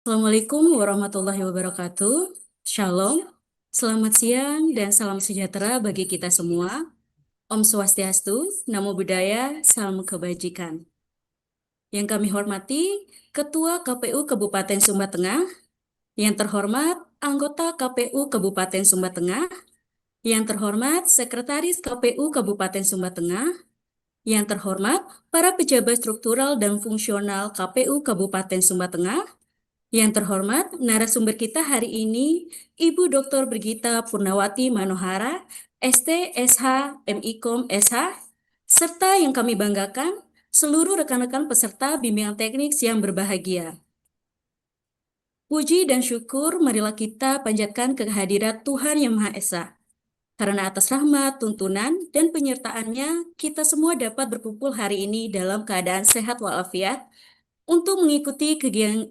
Assalamualaikum warahmatullahi wabarakatuh. Shalom, selamat siang dan salam sejahtera bagi kita semua. Om Swastiastu, Namo Buddhaya, salam kebajikan. Yang kami hormati, Ketua KPU Kabupaten Sumba Tengah, yang terhormat anggota KPU Kabupaten Sumba Tengah, yang terhormat Sekretaris KPU Kabupaten Sumba Tengah, yang terhormat para pejabat struktural dan fungsional KPU Kabupaten Sumba Tengah, yang terhormat, narasumber kita hari ini, Ibu Dr. Brigita Purnawati Manohara, ST, SH, MIKOM, SH, serta yang kami banggakan, seluruh rekan-rekan peserta bimbingan teknik yang berbahagia. Puji dan syukur marilah kita panjatkan kehadirat Tuhan Yang Maha Esa. Karena atas rahmat, tuntunan, dan penyertaannya, kita semua dapat berkumpul hari ini dalam keadaan sehat walafiat, untuk mengikuti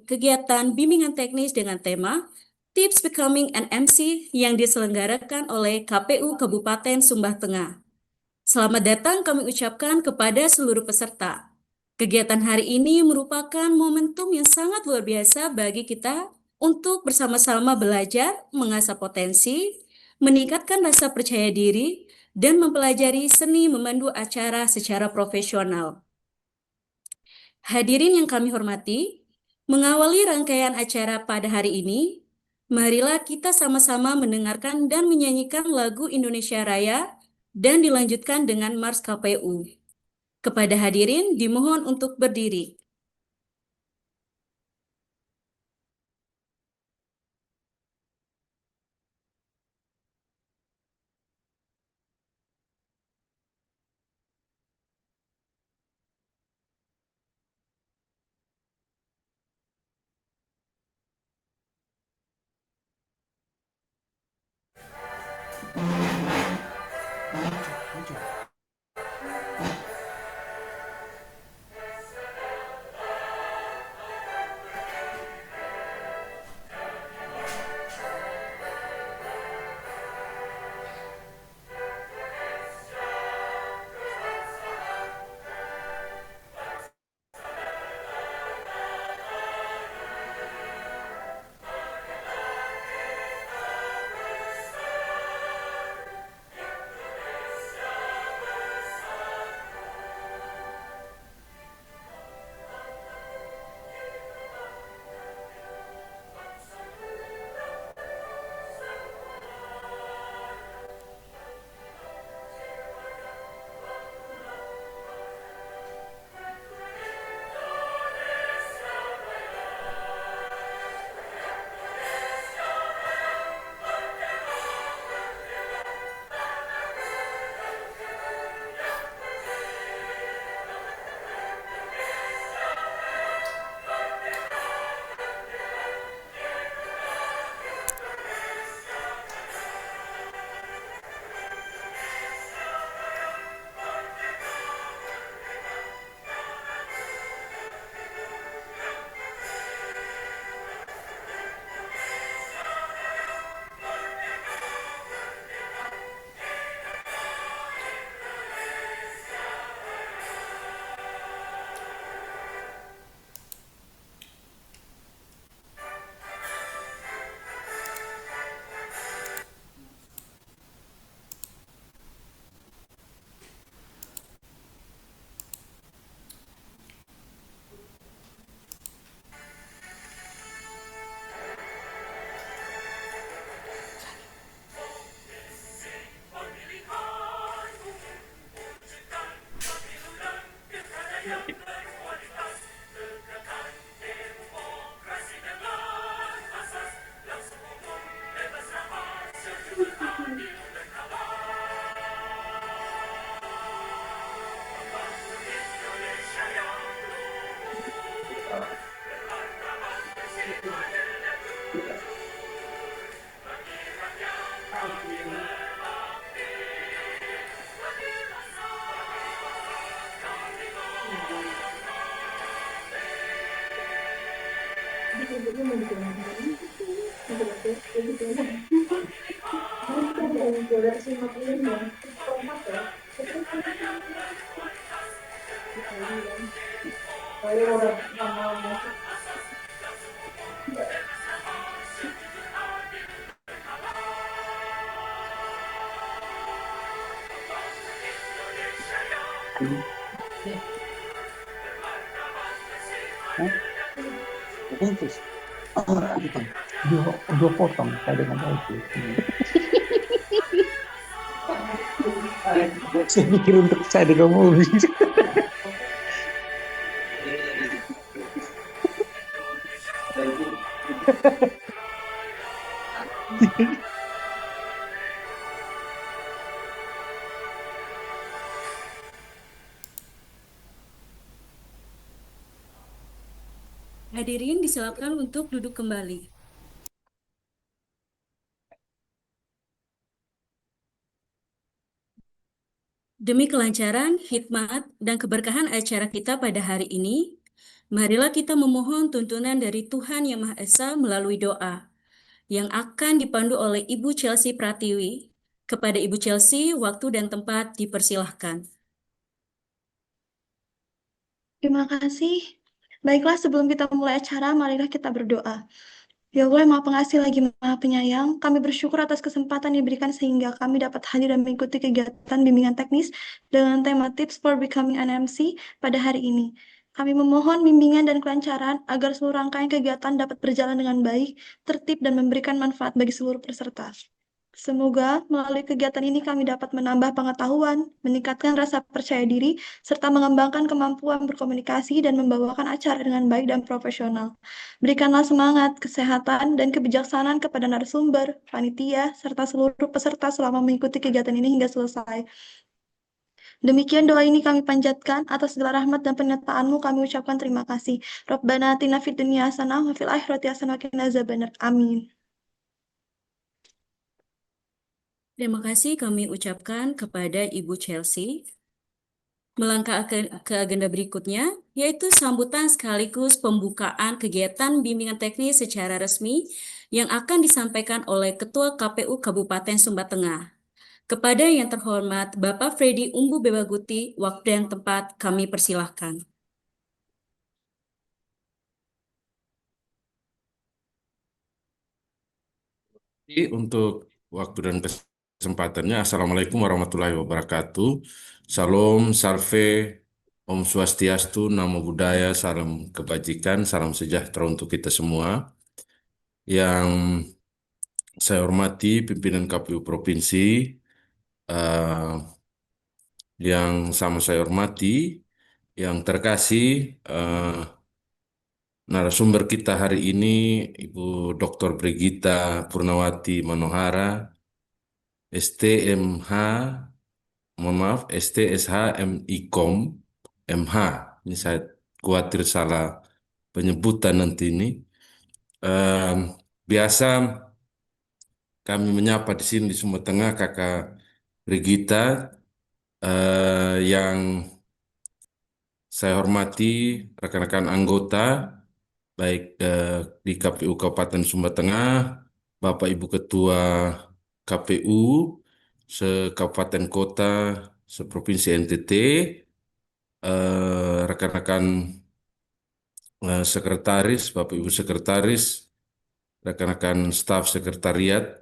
kegiatan bimbingan teknis dengan tema Tips Becoming an MC yang diselenggarakan oleh KPU Kabupaten Sumba Tengah. Selamat datang kami ucapkan kepada seluruh peserta. Kegiatan hari ini merupakan momentum yang sangat luar biasa bagi kita untuk bersama-sama belajar, mengasah potensi, meningkatkan rasa percaya diri, dan mempelajari seni memandu acara secara profesional. Hadirin yang kami hormati, mengawali rangkaian acara pada hari ini, marilah kita sama-sama mendengarkan dan menyanyikan lagu Indonesia Raya dan dilanjutkan dengan Mars KPU. Kepada hadirin dimohon untuk berdiri. Hah? Putus. Oh, gitu. Dua potong saya dengan itu. Saya pikir untuk saya dengan mobil. Hadirin disilakan untuk duduk kembali. Demi kelancaran, hikmat, dan keberkahan acara kita pada hari ini, marilah kita memohon tuntunan dari Tuhan Yang Maha Esa melalui doa yang akan dipandu oleh Ibu Chelsea Pratiwi. Kepada Ibu Chelsea, waktu dan tempat dipersilahkan. Terima kasih. Baiklah, sebelum kita mulai acara, marilah kita berdoa. Ya Allah yang Maha Pengasih lagi Maha Penyayang, kami bersyukur atas kesempatan yang diberikan sehingga kami dapat hadir dan mengikuti kegiatan bimbingan teknis dengan tema Tips for Becoming an MC pada hari ini. Kami memohon bimbingan dan kelancaran agar seluruh rangkaian kegiatan dapat berjalan dengan baik, tertib, dan memberikan manfaat bagi seluruh peserta. Semoga melalui kegiatan ini kami dapat menambah pengetahuan, meningkatkan rasa percaya diri, serta mengembangkan kemampuan berkomunikasi dan membawakan acara dengan baik dan profesional. Berikanlah semangat, kesehatan, dan kebijaksanaan kepada narasumber, panitia, serta seluruh peserta selama mengikuti kegiatan ini hingga selesai. Demikian doa ini kami panjatkan atas segala rahmat dan penyertaan-Mu kami ucapkan terima kasih. Rabbana atina fid dunya hasanah wa fil akhirati hasanah wa qina azabannar. Amin. Terima kasih kami ucapkan kepada Ibu Chelsea. Melangkah ke agenda berikutnya, yaitu sambutan sekaligus pembukaan kegiatan bimbingan teknis secara resmi yang akan disampaikan oleh Ketua KPU Kabupaten Sumba Tengah. Kepada yang terhormat Bapak Freddy Umbu Bebaguti, waktu dan tempat kami persilahkan. Untuk waktu dan kesempatannya, Assalamualaikum warahmatullahi wabarakatuh. Salam, salve, Om Swastiastu, Namo Buddhaya, salam kebajikan, salam sejahtera untuk kita semua. Yang saya hormati pimpinan KPU Provinsi, eh, yang sama saya hormati, yang terkasih, eh, narasumber kita hari ini, Ibu Dr. Brigita Purnawati Manohara, STMH, mohon maaf, STSHMIKOM, MH. Ini saya khawatir salah penyebutan nanti ini. Em, Biasa kami menyapa di sini di Sumber Tengah Kakak Regita, yang saya hormati rekan-rekan anggota baik di KPU Kabupaten Sumber Tengah, Bapak Ibu Ketua KPU se-Kabupaten Kota seprovinsi NTT, rekan-rekan sekretaris, Bapak Ibu sekretaris, rekan-rekan staf sekretariat,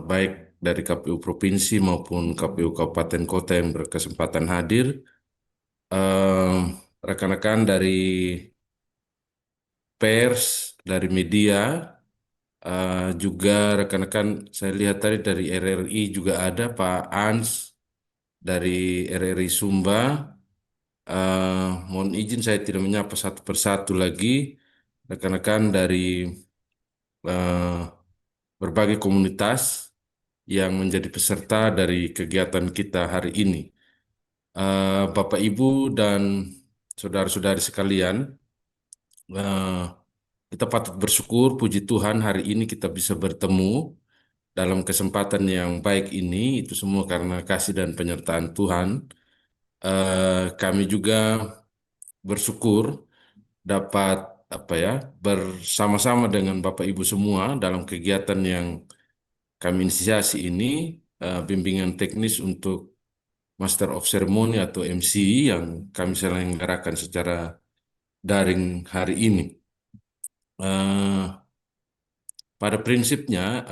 baik dari KPU Provinsi maupun KPU Kabupaten Kota yang berkesempatan hadir, eh, rekan-rekan dari pers, dari media, juga rekan-rekan saya lihat tadi dari RRI juga ada Pak Ans dari RRI Sumba. Mohon izin saya tidak menyapa satu persatu lagi rekan-rekan dari eh, berbagai komunitas yang menjadi peserta dari kegiatan kita hari ini. Bapak, Ibu, dan saudara-saudari sekalian, eh, kita patut bersyukur, puji Tuhan, hari ini kita bisa bertemu dalam kesempatan yang baik ini. Itu semua karena kasih dan penyertaan Tuhan. Kami juga bersyukur dapat apa ya bersama-sama dengan Bapak Ibu semua dalam kegiatan yang kami inisiasi ini, bimbingan teknis untuk Master of Ceremony atau MC yang kami selenggarakan secara daring hari ini. Eh, Pada prinsipnya,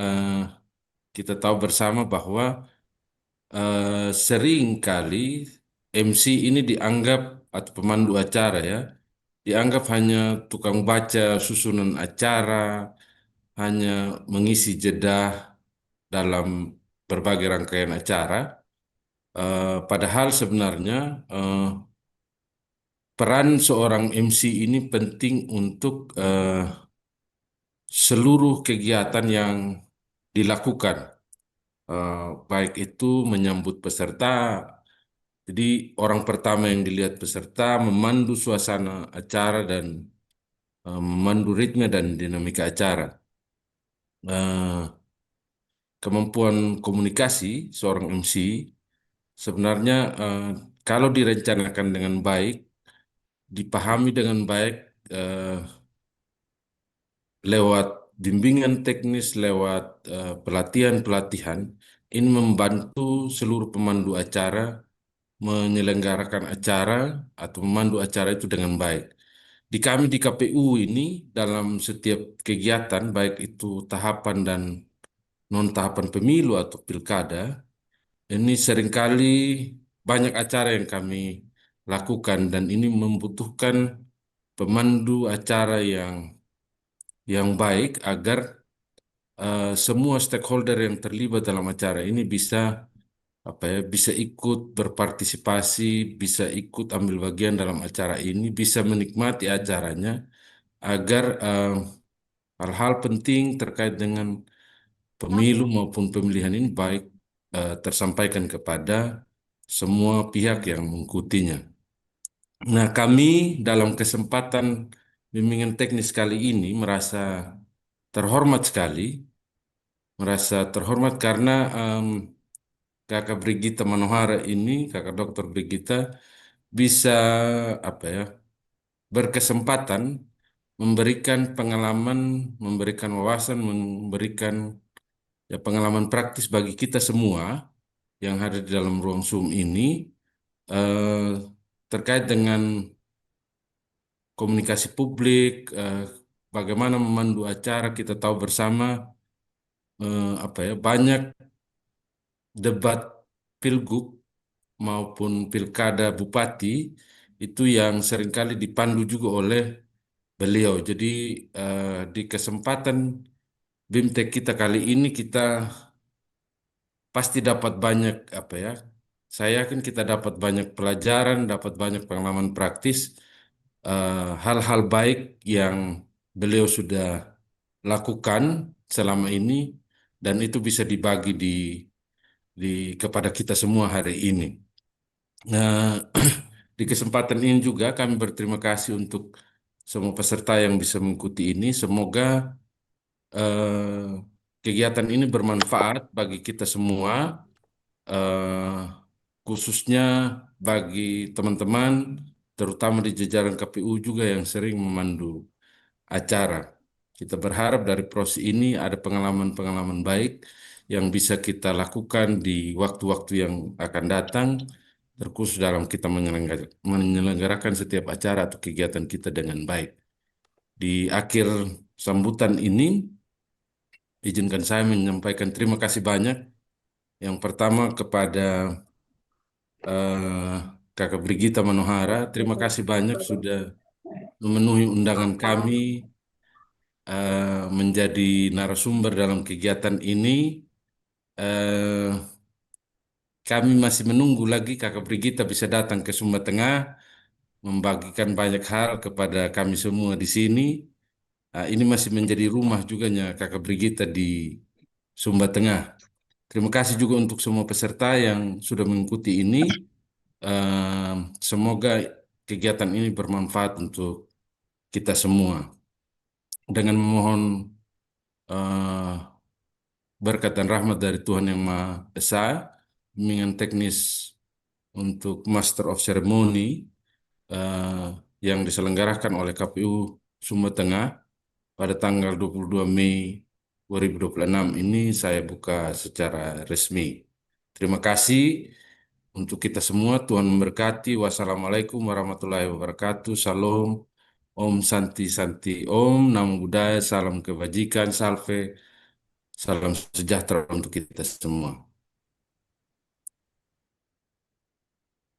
kita tahu bersama bahwa sering kali MC ini dianggap atau pemandu acara ya, dianggap hanya tukang baca susunan acara, hanya mengisi jeda dalam berbagai rangkaian acara. Padahal sebenarnya peran seorang MC ini penting untuk seluruh kegiatan yang dilakukan, Eh, baik itu menyambut peserta. Jadi orang pertama yang dilihat peserta memandu suasana acara dan memandu ritme dan dinamika acara. Eh, Kemampuan komunikasi seorang MC sebenarnya kalau direncanakan dengan baik, dipahami dengan baik eh, lewat bimbingan teknis, lewat pelatihan-pelatihan, ini membantu seluruh pemandu acara menyelenggarakan acara atau memandu acara itu dengan baik. Di kami di KPU ini dalam setiap kegiatan, baik itu tahapan dan non-tahapan pemilu atau pilkada, ini seringkali banyak acara yang kami lakukan dan ini membutuhkan pemandu acara yang baik agar semua stakeholder yang terlibat dalam acara ini bisa apa ya, bisa ikut berpartisipasi, bisa ikut ambil bagian dalam acara ini, bisa menikmati acaranya agar hal-hal penting terkait dengan pemilu maupun pemilihan ini baik tersampaikan kepada semua pihak yang mengikutinya. Nah, kami dalam kesempatan bimbingan teknis kali ini terhormat sekali, merasa terhormat karena Kakak Brigita Manohara ini, Kakak Dokter Brigita bisa apa ya, berkesempatan memberikan pengalaman, memberikan wawasan, memberikan ya pengalaman praktis bagi kita semua yang hadir di dalam ruang Zoom ini eh, terkait dengan komunikasi publik, bagaimana memandu acara. Kita tahu bersama apa ya, banyak debat pilgub maupun pilkada bupati itu yang seringkali dipandu juga oleh beliau. Jadi di kesempatan BIMTEK kita kali ini kita pasti dapat banyak apa ya? Saya yakin kita dapat banyak pelajaran, dapat banyak pengalaman praktis, hal-hal baik yang beliau sudah lakukan selama ini dan itu bisa dibagi kepada kita semua hari ini. Nah, di kesempatan ini juga kami berterima kasih untuk semua peserta yang bisa mengikuti ini. Semoga eh, kegiatan ini bermanfaat bagi kita semua, eh, khususnya bagi teman-teman, terutama di jajaran KPU juga yang sering memandu acara. Kita berharap dari proses ini ada pengalaman-pengalaman baik yang bisa kita lakukan di waktu-waktu yang akan datang, terkhusus dalam kita menyelenggarakan setiap acara atau kegiatan kita dengan baik. Di akhir sambutan ini, izinkan saya menyampaikan terima kasih banyak. Yang pertama kepada eh, Kakak Brigita Manohara, terima kasih banyak sudah memenuhi undangan kami menjadi narasumber dalam kegiatan ini. Eh, Kami masih menunggu lagi Kakak Brigita bisa datang ke Sumba Tengah, membagikan banyak hal kepada kami semua di sini. Ini masih menjadi rumah juga Kakak Brigita di Sumba Tengah. Terima kasih juga untuk semua peserta yang sudah mengikuti ini. Eh, Semoga kegiatan ini bermanfaat untuk kita semua. Dengan memohon eh, berkat dan rahmat dari Tuhan Yang Maha Esa, bimbingan teknis untuk Master of Ceremony eh, yang diselenggarakan oleh KPU Sumba Tengah pada tanggal 22 Mei 2026 ini saya buka secara resmi. Terima kasih untuk kita semua. Tuhan memberkati. Wassalamualaikum warahmatullahi wabarakatuh. Salam. Om Santi Santi Om. Namo Buddhaya. Salam kebajikan. Salve. Salam sejahtera untuk kita semua.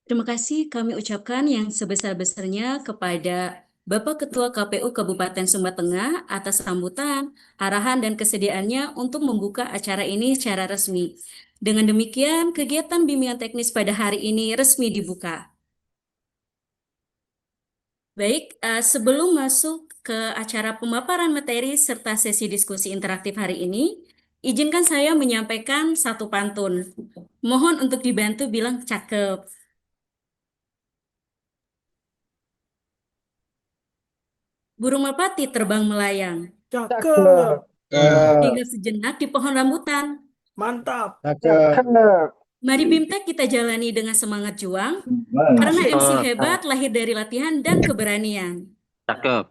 Terima kasih kami ucapkan yang sebesar-besarnya kepada Bapak Ketua KPU Kabupaten Sumba Tengah atas sambutan, arahan, dan kesediaannya untuk membuka acara ini secara resmi. Dengan demikian, kegiatan bimbingan teknis pada hari ini resmi dibuka. Baik, sebelum masuk ke acara pemaparan materi serta sesi diskusi interaktif hari ini, izinkan saya menyampaikan satu pantun. Mohon untuk dibantu bilang cakep. Burung merpati terbang melayang, Cakep. tinggal sejenak di pohon rambutan. Mantap. Mari BIMTEK kita jalani dengan semangat juang, karena MC hebat lahir dari latihan dan keberanian. Cakep.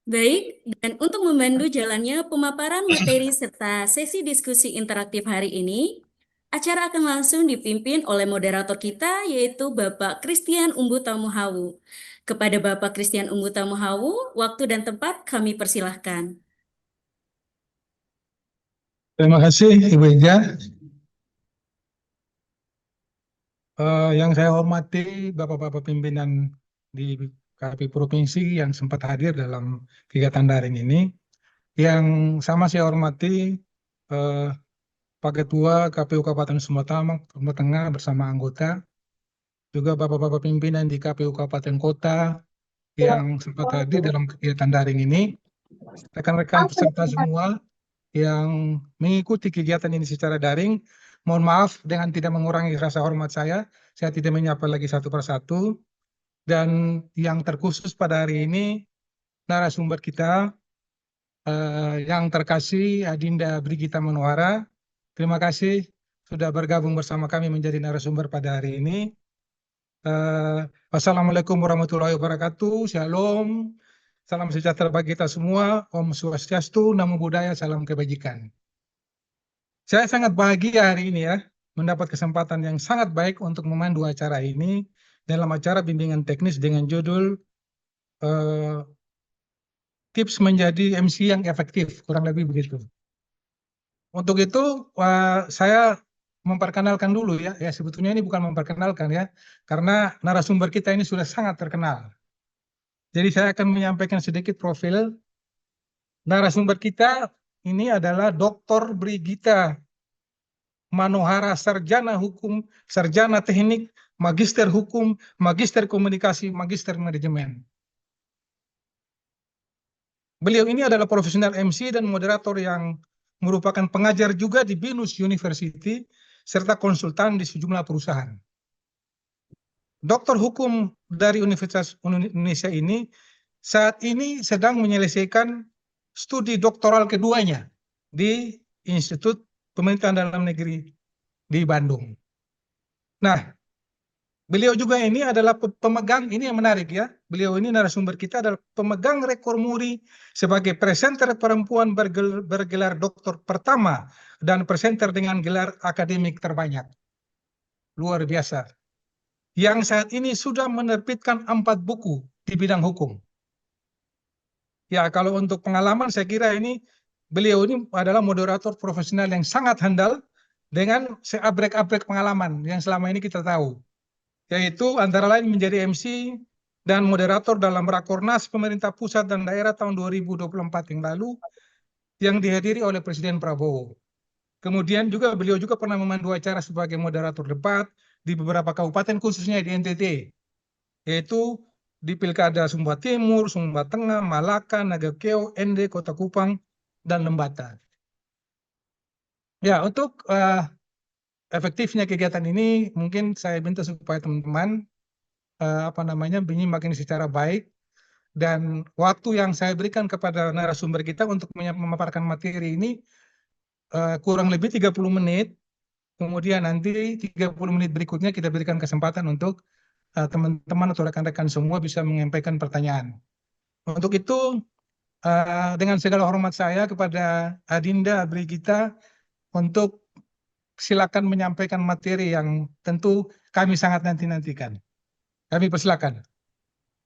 Baik, dan untuk membantu jalannya pemaparan materi serta sesi diskusi interaktif hari ini, acara akan langsung dipimpin oleh moderator kita, yaitu Bapak Christian Umbu Tamuhawu. Kepada Bapak Christian Umbu Tamuhawu, waktu dan tempat kami persilahkan. Terima kasih Ibu Eja. Yang saya hormati Bapak-Bapak pimpinan di KPU Provinsi yang sempat hadir dalam kegiatan daring ini. Yang sama saya hormati Pak Ketua KPU Kabupaten Sumba Tengah bersama anggota. Juga Bapak-Bapak pimpinan di KPU Kabupaten Kota yang sempat hadir dalam kegiatan daring ini. Rekan-rekan peserta semua yang mengikuti kegiatan ini secara daring, mohon maaf dengan tidak mengurangi rasa hormat saya tidak menyapa lagi satu persatu. Dan yang terkhusus pada hari ini, narasumber kita yang terkasih Adinda Brigita Manuara, terima kasih sudah bergabung bersama kami menjadi narasumber pada hari ini. Wassalamualaikum warahmatullahi wabarakatuh, Shalom. Salam sejahtera bagi kita semua. Om Swastiastu, Namo Buddhaya, salam kebajikan. Saya sangat bahagia hari ini ya, mendapat kesempatan yang sangat baik untuk memandu acara ini dalam acara bimbingan teknis dengan judul Tips Menjadi MC yang Efektif, kurang lebih begitu. Untuk itu saya memperkenalkan dulu ya, sebetulnya ini bukan memperkenalkan ya, karena narasumber kita ini sudah sangat terkenal. Jadi saya akan menyampaikan sedikit profil. Narasumber kita ini adalah Dr. Brigita Manohara, sarjana hukum, sarjana teknik, magister hukum, magister komunikasi, magister manajemen. Beliau ini adalah profesional MC dan moderator yang merupakan pengajar juga di Binus University, serta konsultan di sejumlah perusahaan. Doktor hukum dari Universitas Indonesia ini saat ini sedang menyelesaikan studi doktoral keduanya di Institut Pemerintahan Dalam Negeri di Bandung. Nah, beliau juga ini adalah pemegang, ini yang menarik ya, beliau ini narasumber kita adalah pemegang rekor muri sebagai presenter perempuan bergelar doktor pertama dan presenter dengan gelar akademik terbanyak. Luar biasa. Yang saat ini sudah menerbitkan 4 buku di bidang hukum. Ya, kalau untuk pengalaman saya kira ini beliau ini adalah moderator profesional yang sangat handal dengan seabrek-abrek pengalaman yang selama ini kita tahu. Yaitu antara lain menjadi MC dan moderator dalam Rakornas Pemerintah Pusat dan Daerah tahun 2024 yang lalu yang dihadiri oleh Presiden Prabowo. Kemudian juga beliau juga pernah memandu acara sebagai moderator debat di beberapa kabupaten khususnya di NTT, yaitu di Pilkada Sumba Timur, Sumba Tengah, Malaka, Nagakeo, Ende, Kota Kupang, dan Lembata. Ya, untuk efektifnya kegiatan ini mungkin saya minta supaya teman-teman menyimak ini secara baik, dan waktu yang saya berikan kepada narasumber kita untuk memaparkan materi ini kurang lebih 30 menit. Kemudian nanti 30 menit berikutnya kita berikan kesempatan untuk teman-teman atau rekan-rekan semua bisa menyampaikan pertanyaan. Untuk itu, dengan segala hormat saya kepada Adinda Brigita untuk silakan menyampaikan materi yang tentu kami sangat nanti-nantikan. Kami persilakan.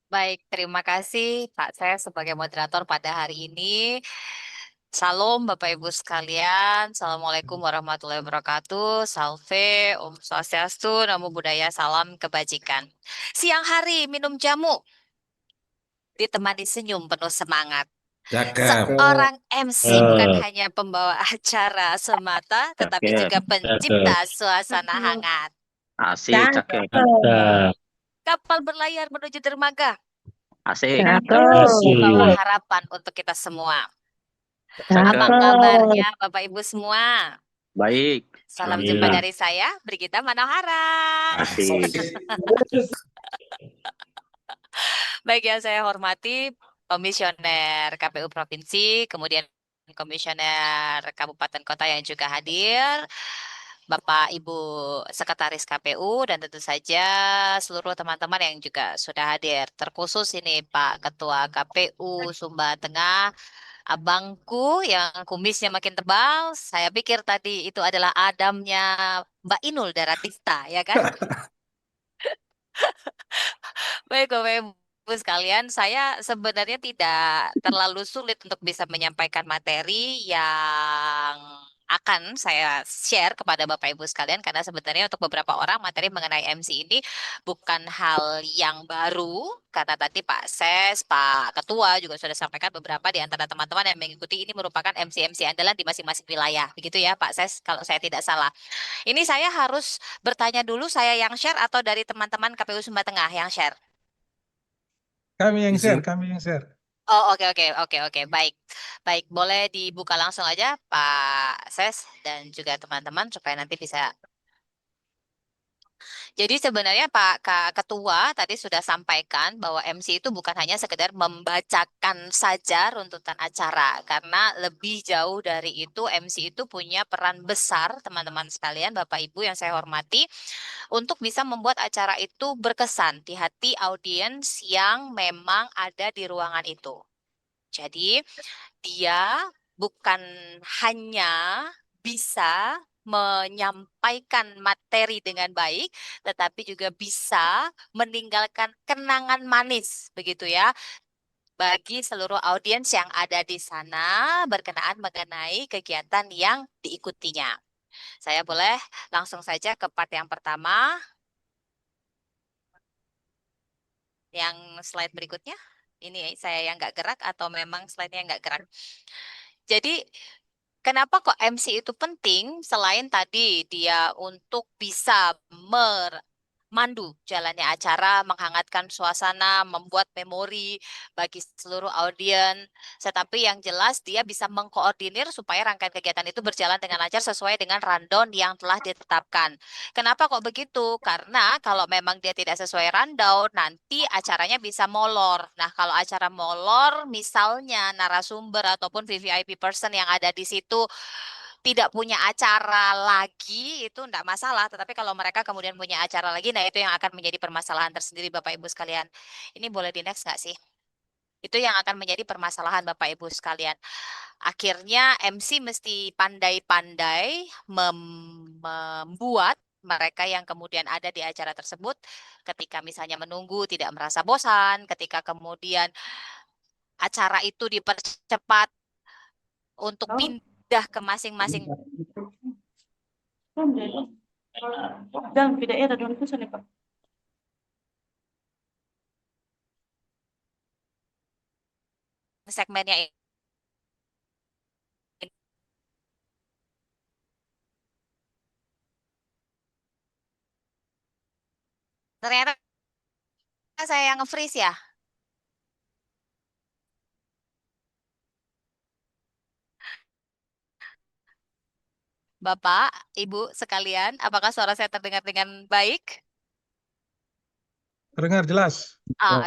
Baik, terima kasih Pak saya sebagai moderator pada hari ini. Salam Bapak Ibu sekalian. Assalamualaikum warahmatullahi wabarakatuh. Salve, Om Swastiastu, Namo Buddhaya, salam kebajikan. Siang hari minum jamu, ditemani senyum penuh semangat. Cakep. Seorang MC bukan hanya pembawa acara semata, tetapi Cakep. juga pencipta suasana hangat. Asik, cakep. Kapal berlayar menuju dermaga, Asik. membawa harapan untuk kita semua. Apa Cakep. kabarnya Bapak Ibu semua? Baik. Salam jumpa dari saya, Brigita Manohara. Asik. Baik yang saya hormati Komisioner KPU Provinsi, kemudian Komisioner Kabupaten Kota yang juga hadir, Bapak Ibu Sekretaris KPU, dan tentu saja seluruh teman-teman yang juga sudah hadir. Terkhusus ini Pak Ketua KPU Sumba Tengah, abangku yang kumisnya makin tebal. Saya pikir tadi itu adalah Adamnya Mbak Inul Daratista, ya kan? Baik, Bapak Ibu sekalian, saya sebenarnya tidak terlalu sulit untuk bisa menyampaikan materi yang akan saya share kepada Bapak Ibu sekalian karena sebenarnya untuk beberapa orang materi mengenai MC ini bukan hal yang baru karena tadi Pak Ses, Pak Ketua juga sudah sampaikan beberapa di antara teman-teman yang mengikuti ini merupakan MC-MC andalan di masing-masing wilayah. Begitu ya Pak Ses, kalau saya tidak salah. Ini saya harus bertanya dulu, saya yang share atau dari teman-teman KPU Sumba Tengah yang share? Kami yang share, Izin. kami yang share. Oh, oke. Baik. Baik, boleh dibuka langsung aja Pak Ses dan juga teman-teman supaya nanti bisa. Jadi sebenarnya Pak Ketua tadi sudah sampaikan bahwa MC itu bukan hanya sekedar membacakan saja runtutan acara, karena lebih jauh dari itu MC itu punya peran besar, teman-teman sekalian, Bapak Ibu yang saya hormati, untuk bisa membuat acara itu berkesan di hati audiens yang memang ada di ruangan itu. Jadi dia bukan hanya bisa menyampaikan materi dengan baik, tetapi juga bisa meninggalkan kenangan manis, begitu ya, bagi seluruh audiens yang ada di sana berkenaan mengenai kegiatan yang diikutinya. Saya boleh langsung saja ke part yang pertama, yang slide berikutnya. Ini saya yang nggak gerak atau memang slide-nya nggak gerak? Jadi kenapa kok MC itu penting selain tadi dia untuk bisa memandu jalannya acara, menghangatkan suasana, membuat memori bagi seluruh audiens, tetapi yang jelas dia bisa mengkoordinir supaya rangkaian kegiatan itu berjalan dengan lancar sesuai dengan rundown yang telah ditetapkan. Kenapa kok begitu? Karena kalau memang dia tidak sesuai rundown, nanti acaranya bisa molor. Nah, kalau acara molor, misalnya narasumber ataupun VVIP person yang ada di situ tidak punya acara lagi, itu enggak masalah. Tetapi kalau mereka kemudian punya acara lagi, nah itu yang akan menjadi permasalahan tersendiri Bapak Ibu sekalian. Ini boleh di next nggak sih? Itu yang akan menjadi permasalahan Bapak Ibu sekalian. Akhirnya MC mesti pandai-pandai membuat mereka yang kemudian ada di acara tersebut ketika misalnya menunggu tidak merasa bosan, ketika kemudian acara itu dipercepat untuk pindah ke masing-masing Dan tidak ada dalam tulisan Pak. segmennya ini. Ternyata saya yang nge-freeze ya. Bapak, Ibu sekalian, apakah suara saya terdengar dengan baik? Terdengar jelas.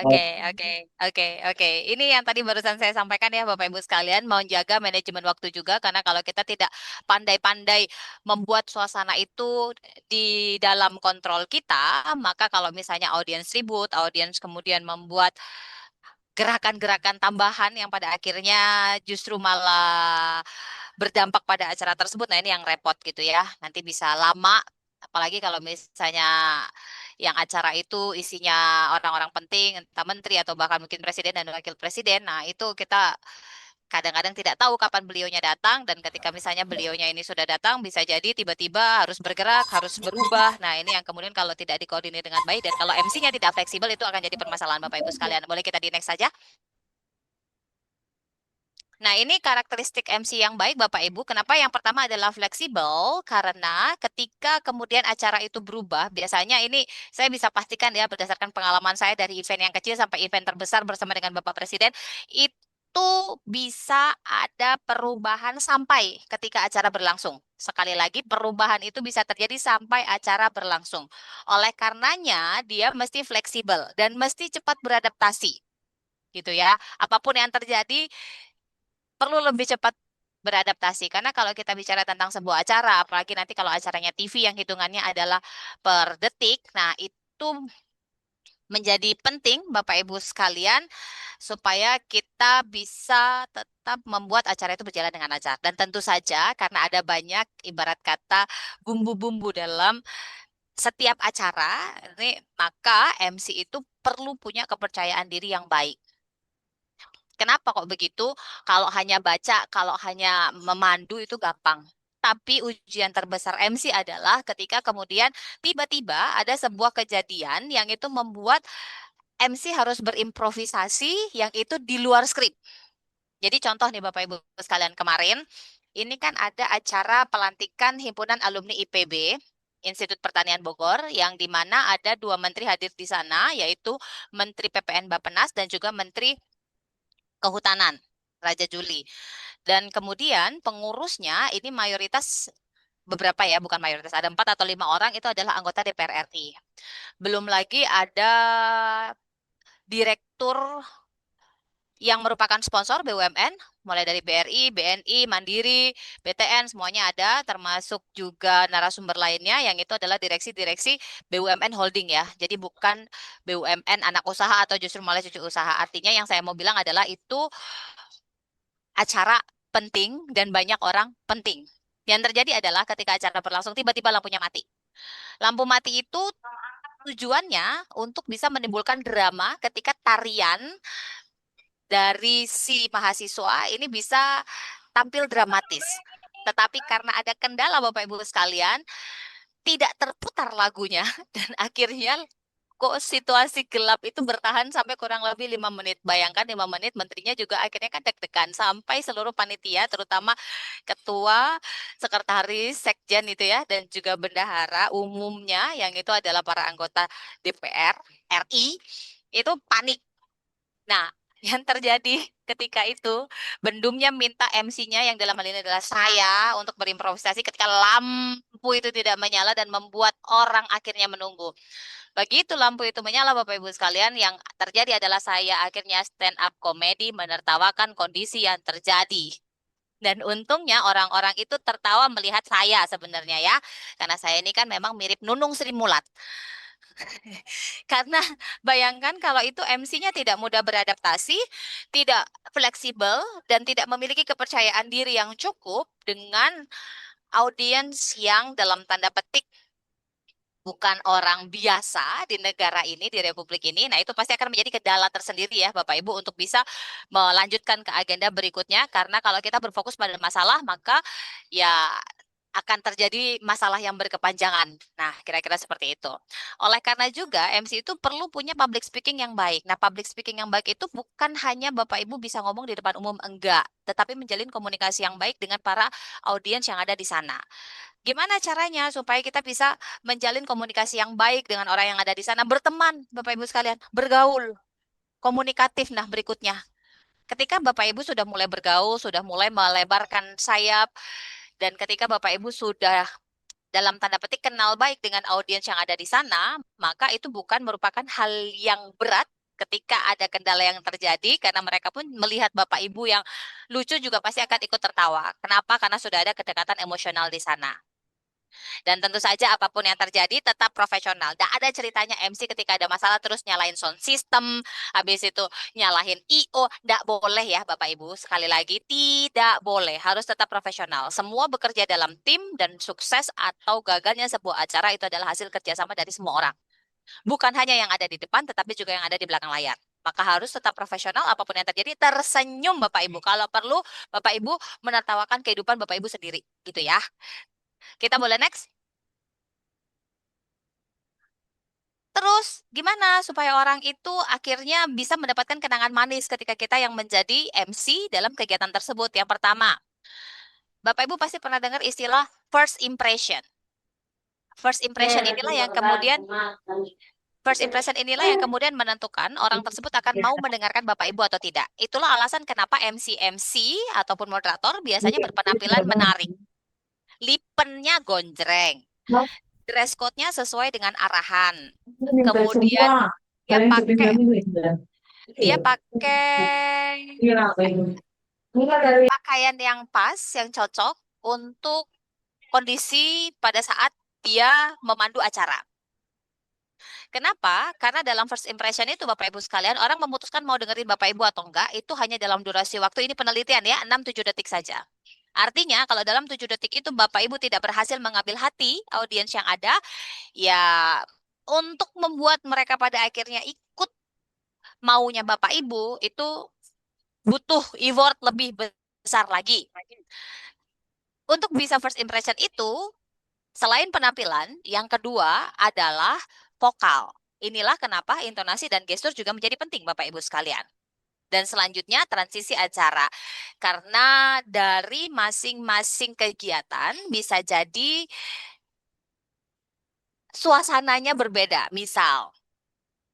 Oke. Ini yang tadi barusan saya sampaikan ya Bapak Ibu sekalian, mau jaga manajemen waktu juga karena kalau kita tidak pandai-pandai membuat suasana itu di dalam kontrol kita, maka kalau misalnya audiens ribut, audiens kemudian membuat gerakan-gerakan tambahan yang pada akhirnya justru malah berdampak pada acara tersebut. Nah, ini yang repot gitu ya. Nanti bisa lama, apalagi kalau misalnya yang acara itu isinya orang-orang penting, entah menteri atau bahkan mungkin presiden dan wakil presiden. Nah, itu kita kadang-kadang tidak tahu kapan beliaunya datang, dan ketika misalnya beliaunya ini sudah datang, bisa jadi tiba-tiba harus bergerak, harus berubah. Nah, ini yang kemudian kalau tidak dikoordinir dengan baik, dan kalau MC-nya tidak fleksibel, itu akan jadi permasalahan Bapak Ibu sekalian. Boleh kita di next saja? Nah, ini karakteristik MC yang baik, Bapak Ibu. Kenapa? Yang pertama adalah fleksibel, karena ketika kemudian acara itu berubah, biasanya ini saya bisa pastikan ya, berdasarkan pengalaman saya dari event yang kecil sampai event terbesar bersama dengan Bapak Presiden, itu bisa ada perubahan sampai ketika acara berlangsung. Sekali lagi, perubahan itu bisa terjadi sampai acara berlangsung. Oleh karenanya, dia mesti fleksibel dan mesti cepat beradaptasi. Gitu ya. Apapun yang terjadi, perlu lebih cepat beradaptasi, karena kalau kita bicara tentang sebuah acara, apalagi nanti kalau acaranya TV yang hitungannya adalah per detik, nah itu menjadi penting Bapak Ibu sekalian supaya kita bisa tetap membuat acara itu berjalan dengan lancar. Dan tentu saja karena ada banyak ibarat kata bumbu-bumbu dalam setiap acara, ini maka MC itu perlu punya kepercayaan diri yang baik. Kenapa kok begitu? Kalau hanya baca, kalau hanya memandu itu gampang. Tapi ujian terbesar MC adalah ketika kemudian tiba-tiba ada sebuah kejadian yang itu membuat MC harus berimprovisasi yang itu di luar skrip. Jadi contoh nih Bapak Ibu sekalian, kemarin ini kan ada acara pelantikan Himpunan Alumni IPB, Institut Pertanian Bogor, yang di mana ada 2 menteri hadir di sana, yaitu Menteri PPN Bappenas dan juga Menteri Kehutanan, Raja Juli. Dan kemudian pengurusnya ini mayoritas, beberapa ya, bukan mayoritas, ada 4 atau 5 orang itu adalah anggota DPR RI. Belum lagi ada direktur yang merupakan sponsor BUMN, mulai dari BRI, BNI, Mandiri, BTN, semuanya ada, termasuk juga narasumber lainnya yang itu adalah direksi-direksi BUMN holding ya. Jadi bukan BUMN anak usaha atau justru malah cucu usaha. Artinya yang saya mau bilang adalah itu acara penting dan banyak orang penting. Yang terjadi adalah ketika acara berlangsung tiba-tiba lampunya mati. Lampu mati itu tujuannya untuk bisa menimbulkan drama ketika tarian dari si mahasiswa ini bisa tampil dramatis. Tetapi karena ada kendala Bapak Ibu sekalian, tidak terputar lagunya dan akhirnya kok situasi gelap itu bertahan sampai kurang lebih 5 menit. Bayangkan 5 menit, menterinya juga akhirnya kan deg-degan sampai seluruh panitia, terutama ketua, sekretaris, sekjen itu ya, dan juga bendahara umumnya yang itu adalah para anggota DPR RI, itu panik. Nah, yang terjadi ketika itu, bendumnya minta MC-nya yang dalam hal ini adalah saya untuk berimprovisasi ketika lampu itu tidak menyala dan membuat orang akhirnya menunggu. Begitu lampu itu menyala Bapak Ibu sekalian, yang terjadi adalah saya akhirnya stand up komedi menertawakan kondisi yang terjadi. Dan untungnya orang-orang itu tertawa melihat saya sebenarnya ya. Karena saya ini kan memang mirip Nunung Sri Mulat. Karena bayangkan kalau itu MC-nya tidak mudah beradaptasi, tidak fleksibel, dan tidak memiliki kepercayaan diri yang cukup dengan audiens yang dalam tanda petik bukan orang biasa di negara ini, di Republik ini. Nah, itu pasti akan menjadi kendala tersendiri ya Bapak Ibu untuk bisa melanjutkan ke agenda berikutnya. Karena kalau kita berfokus pada masalah, maka ya akan terjadi masalah yang berkepanjangan. Nah, kira-kira seperti itu. Oleh karena juga MC itu perlu punya public speaking yang baik. Nah, public speaking yang baik itu bukan hanya Bapak Ibu bisa ngomong di depan umum, enggak, tetapi menjalin komunikasi yang baik dengan para audiens yang ada di sana. Gimana caranya supaya kita bisa menjalin komunikasi yang baik dengan orang yang ada di sana? Berteman, Bapak Ibu sekalian, bergaul, komunikatif. Nah, berikutnya, ketika Bapak Ibu sudah mulai bergaul, sudah mulai melebarkan sayap, dan ketika Bapak Ibu sudah dalam tanda petik kenal baik dengan audiens yang ada di sana, maka itu bukan merupakan hal yang berat ketika ada kendala yang terjadi, karena mereka pun melihat Bapak Ibu yang lucu juga pasti akan ikut tertawa. Kenapa? Karena sudah ada kedekatan emosional di sana. Dan tentu saja apapun yang terjadi tetap profesional. Dan ada ceritanya MC ketika ada masalah terus nyalain sound system, habis itu nyalahin IO, tidak boleh ya Bapak Ibu. Sekali lagi, tidak boleh, harus tetap profesional. Semua bekerja dalam tim dan sukses atau gagalnya sebuah acara itu adalah hasil kerjasama dari semua orang. Bukan hanya yang ada di depan, tetapi juga yang ada di belakang layar. Maka harus tetap profesional apapun yang terjadi, tersenyum Bapak Ibu. Kalau perlu Bapak Ibu menertawakan kehidupan Bapak Ibu sendiri, gitu ya. Kita boleh next? Terus gimana supaya orang itu akhirnya bisa mendapatkan kenangan manis ketika kita yang menjadi MC dalam kegiatan tersebut? Yang pertama, Bapak Ibu pasti pernah dengar istilah first impression. First impression inilah yang kemudian menentukan orang tersebut akan mau mendengarkan Bapak Ibu atau tidak. Itulah alasan kenapa MC ataupun moderator biasanya berpenampilan menarik. Lipennya gonjreng. Dress code-nya sesuai dengan arahan. Kemudian dia pakai pakaian yang pas, yang cocok untuk kondisi pada saat dia memandu acara. Kenapa? Karena dalam first impression itu Bapak Ibu sekalian, orang memutuskan mau dengerin Bapak Ibu atau enggak, itu hanya dalam durasi waktu, ini penelitian ya, 6-7 detik saja. Artinya kalau dalam 7 detik itu Bapak Ibu tidak berhasil mengambil hati audiens yang ada, ya untuk membuat mereka pada akhirnya ikut maunya Bapak Ibu, itu butuh effort lebih besar lagi. Untuk bisa first impression itu, selain penampilan, yang kedua adalah vokal. Inilah kenapa intonasi dan gestur juga menjadi penting Bapak Ibu sekalian. Dan selanjutnya transisi acara. Karena dari masing-masing kegiatan bisa jadi suasananya berbeda. Misal,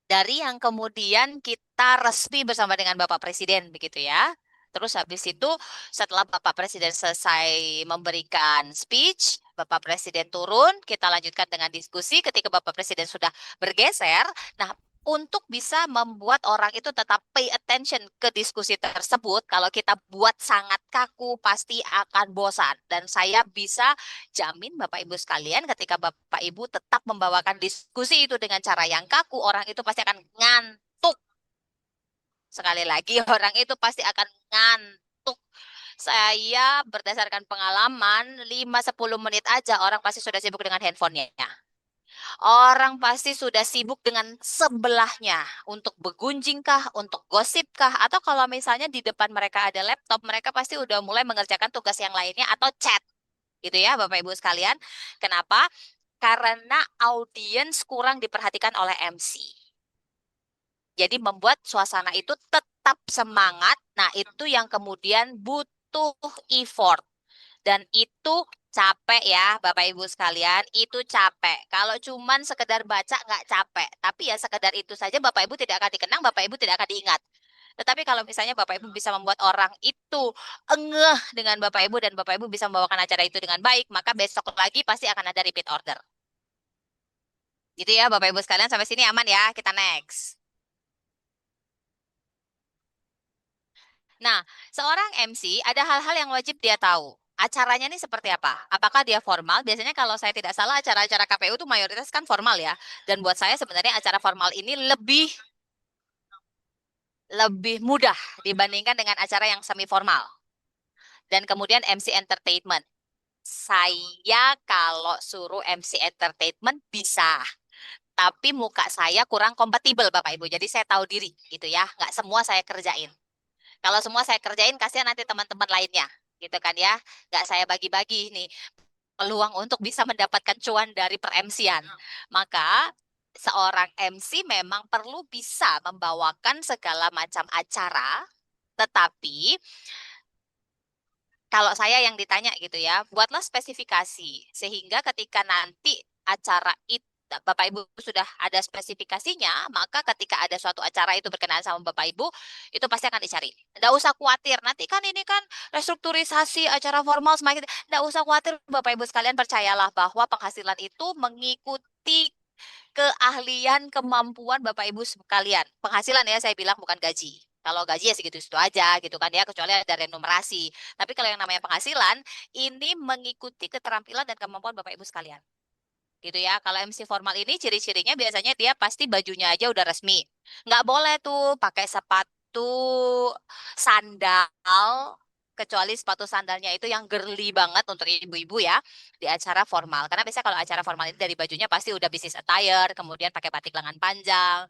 dari yang kemudian kita resmi bersama dengan Bapak Presiden begitu ya. Terus habis itu setelah Bapak Presiden selesai memberikan speech, Bapak Presiden turun, kita lanjutkan dengan diskusi. Ketika Bapak Presiden sudah bergeser, nah untuk bisa membuat orang itu tetap pay attention ke diskusi tersebut, kalau kita buat sangat kaku pasti akan bosan. Dan saya bisa jamin Bapak Ibu sekalian, ketika Bapak Ibu tetap membawakan diskusi itu dengan cara yang kaku, orang itu pasti akan ngantuk. Sekali lagi, orang itu pasti akan ngantuk. Saya berdasarkan pengalaman, 5-10 menit aja orang pasti sudah sibuk dengan handphonenya. Orang pasti sudah sibuk dengan sebelahnya untuk begunjing kah, untuk gosip kah, atau kalau misalnya di depan mereka ada laptop, mereka pasti udah mulai mengerjakan tugas yang lainnya atau chat. Gitu ya Bapak Ibu sekalian. Kenapa? Karena audiens kurang diperhatikan oleh MC. Jadi membuat suasana itu tetap semangat. Nah, itu yang kemudian butuh effort. Dan itu capek ya Bapak Ibu sekalian, itu capek. Kalau cuman sekedar baca nggak capek. Tapi ya sekedar itu saja Bapak Ibu tidak akan dikenang, Bapak Ibu tidak akan diingat. Tetapi kalau misalnya Bapak Ibu bisa membuat orang itu engeh dengan Bapak Ibu dan Bapak Ibu bisa membawakan acara itu dengan baik, maka besok lagi pasti akan ada repeat order. Gitu ya Bapak Ibu sekalian, sampai sini aman ya, kita next. Nah, seorang MC ada hal-hal yang wajib dia tahu. Acaranya ini seperti apa? Apakah dia formal? Biasanya kalau saya tidak salah acara-acara KPU itu mayoritas kan formal ya. Dan buat saya sebenarnya acara formal ini lebih mudah dibandingkan dengan acara yang semi formal. Dan kemudian MC entertainment. Saya kalau suruh MC entertainment bisa. Tapi muka saya kurang kompatibel Bapak Ibu. Jadi saya tahu diri gitu ya. Nggak semua saya kerjain. Kalau semua saya kerjain, kasihan nanti teman-teman lainnya, gitu kan ya. Nggak saya bagi-bagi nih peluang untuk bisa mendapatkan cuan dari per-MC-an. Maka seorang MC memang perlu bisa membawakan segala macam acara, tetapi kalau saya yang ditanya gitu ya, buatlah spesifikasi sehingga ketika nanti acara itu Bapak Ibu sudah ada spesifikasinya, maka ketika ada suatu acara itu berkenaan sama Bapak Ibu, itu pasti akan dicari. Nggak usah khawatir, nanti kan ini kan restrukturisasi acara formal semakin, nggak usah khawatir Bapak Ibu sekalian, percayalah bahwa penghasilan itu mengikuti keahlian, kemampuan Bapak Ibu sekalian. Penghasilan ya saya bilang, bukan gaji. Kalau gaji ya segitu-segitu aja gitu kan ya, kecuali ada remunerasi. Tapi kalau yang namanya penghasilan, ini mengikuti keterampilan dan kemampuan Bapak Ibu sekalian. Gitu ya. Kalau MC formal ini ciri-cirinya biasanya dia pasti bajunya aja udah resmi. Nggak boleh tuh pakai sepatu sandal, kecuali sepatu sandalnya itu yang girly banget untuk ibu-ibu ya di acara formal. Karena biasanya kalau acara formal ini dari bajunya pasti udah business attire, kemudian pakai batik lengan panjang.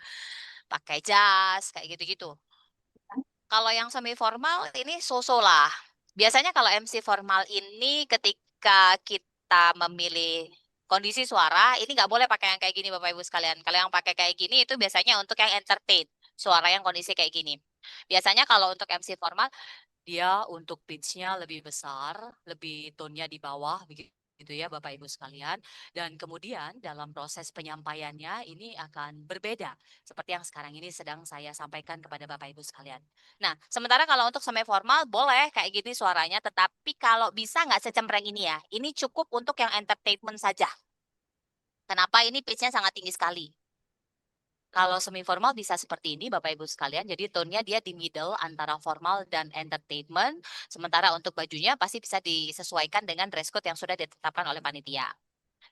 pakai jas, kayak gitu-gitu. Kalau yang semi formal ini so-so lah. Biasanya kalau MC formal ini ketika kita memilih kondisi suara, ini nggak boleh pakai yang kayak gini Bapak Ibu sekalian. Kalau yang pakai kayak gini itu biasanya untuk yang entertain, suara yang kondisi kayak gini. Biasanya kalau untuk MC formal, dia untuk pitch-nya lebih besar, lebih tone-nya di bawah, begitu ya Bapak Ibu sekalian. Dan kemudian dalam proses penyampaiannya ini akan berbeda, seperti yang sekarang ini sedang saya sampaikan kepada Bapak Ibu sekalian. Nah, sementara kalau untuk semi formal boleh kayak gini suaranya, tetapi kalau bisa nggak secempreng ini ya, ini cukup untuk yang entertainment saja. Kenapa ini pitch-nya sangat tinggi sekali? Kalau semi formal bisa seperti ini Bapak Ibu sekalian. Jadi tone-nya dia di middle antara formal dan entertainment. Sementara untuk bajunya pasti bisa disesuaikan dengan dress code yang sudah ditetapkan oleh panitia.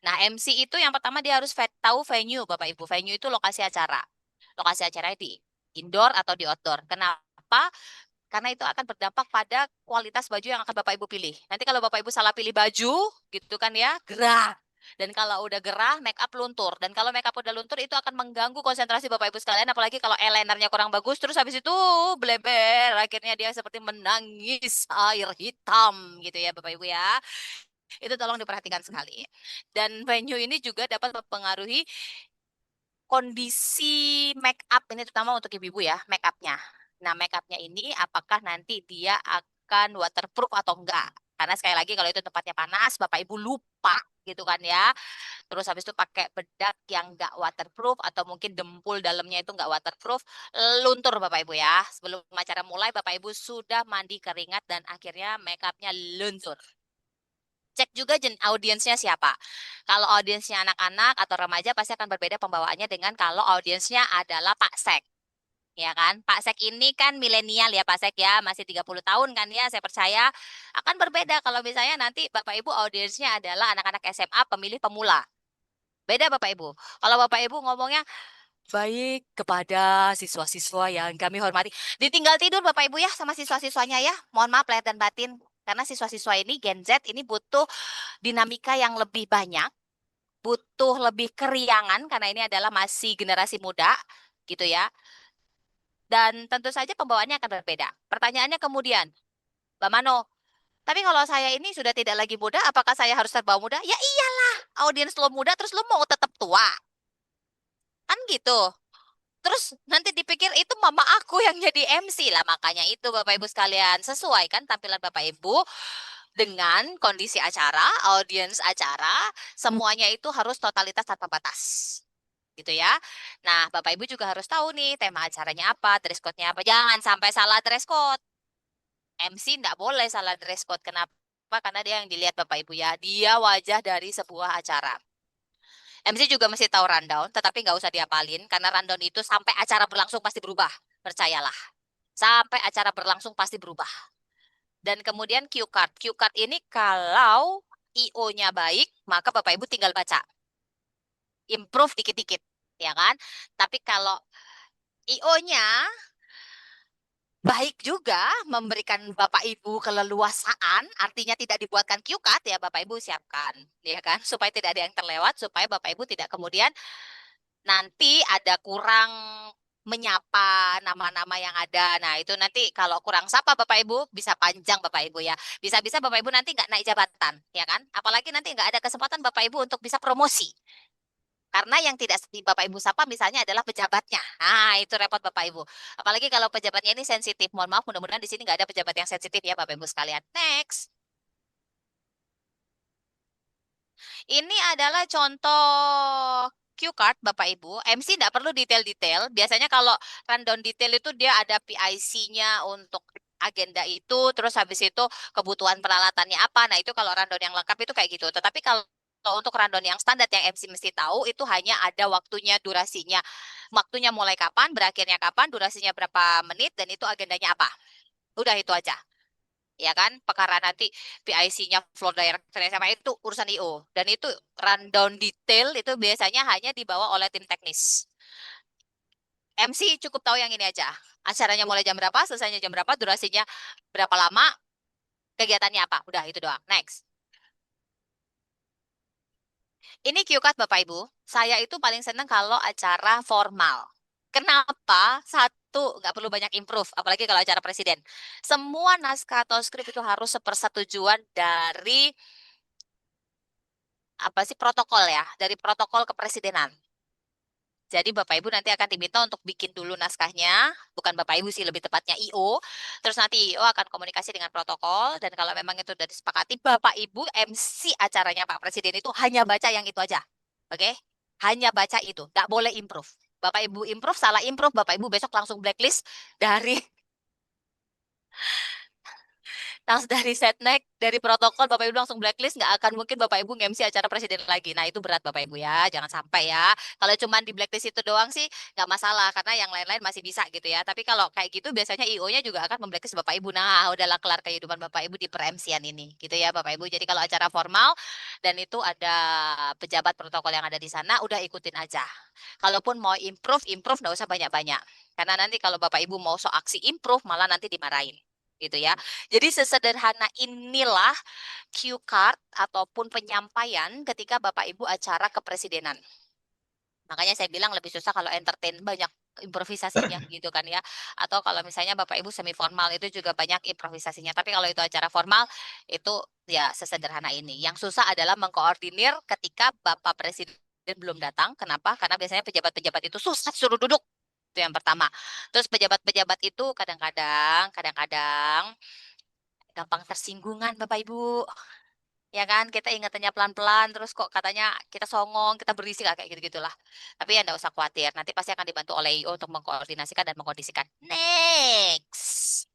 Nah, MC itu yang pertama dia harus tahu venue Bapak Ibu. Venue itu lokasi acara. Lokasi acara di indoor atau di outdoor. Kenapa? Karena itu akan berdampak pada kualitas baju yang akan Bapak Ibu pilih. Nanti kalau Bapak Ibu salah pilih baju, gitu kan ya, gerah. Dan kalau udah gerah, make up luntur. Dan kalau make up udah luntur, itu akan mengganggu konsentrasi Bapak Ibu sekalian. Apalagi kalau eyelinernya kurang bagus, terus habis itu bleber. Akhirnya dia seperti menangis air hitam gitu ya Bapak Ibu ya. Itu tolong diperhatikan sekali. Dan venue ini juga dapat mempengaruhi kondisi make up ini terutama untuk ibu-ibu ya, make upnya. Nah, make upnya ini apakah nanti dia akan waterproof atau enggak? Karena sekali lagi kalau itu tempatnya panas, Bapak Ibu lupa gitu kan ya. Terus habis itu pakai bedak yang enggak waterproof atau mungkin dempul dalamnya itu enggak waterproof, luntur Bapak Ibu ya. Sebelum acara mulai Bapak Ibu sudah mandi keringat dan akhirnya make upnya luntur. Cek juga audiensnya siapa. Kalau audiensnya anak-anak atau remaja pasti akan berbeda pembawaannya dengan kalau audiensnya adalah Pak Sek. Ya kan? Pak Sek ini kan milenial ya Pak Sek ya, masih 30 tahun kan ya, saya percaya akan berbeda kalau misalnya nanti Bapak Ibu audiensnya adalah anak-anak SMA pemilih pemula. Beda Bapak Ibu. Kalau Bapak Ibu ngomongnya baik kepada siswa-siswa yang kami hormati. Ditinggal tidur Bapak Ibu ya sama siswa-siswanya ya. Mohon maaf lahir dan batin. Karena siswa-siswa ini Gen Z ini butuh dinamika yang lebih banyak, butuh lebih keriangan karena ini adalah masih generasi muda gitu ya. Dan tentu saja pembawaannya akan berbeda. Pertanyaannya kemudian, Mbak Mano, tapi kalau saya ini sudah tidak lagi muda, apakah saya harus terbawa muda? Ya iyalah, audiens lo muda terus lo mau tetap tua. Kan gitu. Terus nanti dipikir itu mama aku yang jadi MC lah. Makanya itu Bapak Ibu sekalian, sesuaikan tampilan Bapak Ibu dengan kondisi acara, audiens acara, semuanya itu harus totalitas tanpa batas. Gitu ya. Nah, Bapak Ibu juga harus tahu nih tema acaranya apa, dress code-nya apa. Jangan sampai salah dress code. MC enggak boleh salah dress code. Kenapa? Karena dia yang dilihat Bapak Ibu ya. Dia wajah dari sebuah acara. MC juga mesti tahu rundown, tetapi nggak usah diapalin karena rundown itu sampai acara berlangsung pasti berubah. Percayalah. Sampai acara berlangsung pasti berubah. Dan kemudian cue card. Cue card ini kalau IO-nya baik, maka Bapak Ibu tinggal baca. Improve dikit-dikit, ya kan? Tapi kalau IO-nya baik juga memberikan Bapak Ibu keleluasaan, artinya tidak dibuatkan cue card ya Bapak Ibu siapkan, ya kan? Supaya tidak ada yang terlewat, supaya Bapak Ibu tidak kemudian nanti ada kurang menyapa nama-nama yang ada. Nah, itu nanti kalau kurang sapa Bapak Ibu, bisa panjang Bapak Ibu ya. Bisa-bisa Bapak Ibu nanti nggak naik jabatan, ya kan? Apalagi nanti nggak ada kesempatan Bapak Ibu untuk bisa promosi. Karena yang tidak di Bapak Ibu sapa misalnya adalah pejabatnya. Nah, itu repot Bapak Ibu. Apalagi kalau pejabatnya ini sensitif. Mohon maaf, mudah-mudahan di sini nggak ada pejabat yang sensitif ya Bapak Ibu sekalian. Next. Ini adalah contoh cue card Bapak Ibu. MC tidak perlu detail-detail. Biasanya kalau rundown detail itu dia ada PIC-nya untuk agenda itu, terus habis itu kebutuhan peralatannya apa. Nah, itu kalau rundown yang lengkap itu kayak gitu. Tetapi kalau untuk rundown yang standar yang MC mesti tahu, itu hanya ada waktunya, durasinya. Waktunya mulai kapan, berakhirnya kapan, durasinya berapa menit, dan itu agendanya apa. Udah itu aja. Ya kan, perkara nanti PIC-nya floor director sama itu urusan IO. Dan itu rundown detail itu biasanya hanya dibawa oleh tim teknis. MC cukup tahu yang ini aja. Acaranya mulai jam berapa, selesainya jam berapa, durasinya berapa lama, kegiatannya apa. Udah itu doang. Next. Ini cue card Bapak Ibu. Saya itu paling senang kalau acara formal. Kenapa? Satu, nggak perlu banyak improve, apalagi kalau acara presiden. Semua naskah atau skrip itu harus sepersetujuan dari apa sih protokol ya, dari protokol kepresidenan. Jadi Bapak Ibu nanti akan diminta untuk bikin dulu naskahnya, bukan Bapak Ibu sih, lebih tepatnya IO. Terus nanti IO akan komunikasi dengan protokol, dan kalau memang itu sudah disepakati, Bapak Ibu MC acaranya Pak Presiden itu hanya baca yang itu aja. Oke? Hanya baca itu, nggak boleh improve. Bapak Ibu improve, salah improve, Bapak Ibu besok langsung blacklist dari langsung dari setnek, dari protokol, Bapak Ibu langsung blacklist, nggak akan mungkin Bapak Ibu nge-MC acara presiden lagi. Nah, itu berat Bapak Ibu ya, jangan sampai ya. Kalau cuma di blacklist itu doang sih nggak masalah, karena yang lain-lain masih bisa gitu ya. Tapi kalau kayak gitu biasanya IO-nya juga akan memblacklist Bapak Ibu. Nah, udahlah kelar kehidupan Bapak Ibu di per-MC-an ini, gitu ya Bapak Ibu. Jadi kalau acara formal dan itu ada pejabat protokol yang ada di sana, udah ikutin aja. Kalaupun mau improve, improve nggak usah banyak-banyak. Karena nanti kalau Bapak Ibu mau so aksi improve, malah nanti dimarahin gitu ya. Jadi sesederhana inilah cue card ataupun penyampaian ketika Bapak Ibu acara kepresidenan. Makanya saya bilang lebih susah kalau entertain banyak improvisasinya gitu kan ya. Atau kalau misalnya Bapak Ibu semi formal itu juga banyak improvisasinya. Tapi kalau itu acara formal itu ya sesederhana ini. Yang susah adalah mengkoordinir ketika Bapak Presiden belum datang. Kenapa? Karena biasanya pejabat-pejabat itu susah suruh duduk. Itu yang pertama. Terus pejabat-pejabat itu kadang-kadang gampang tersinggungan Bapak Ibu. Ya kan, kita ingatannya pelan-pelan, terus kok katanya kita songong, kita berisik kayak gitu-gitulah. Tapi ya enggak usah khawatir, nanti pasti akan dibantu oleh IO untuk mengkoordinasikan dan mengkondisikan. Next.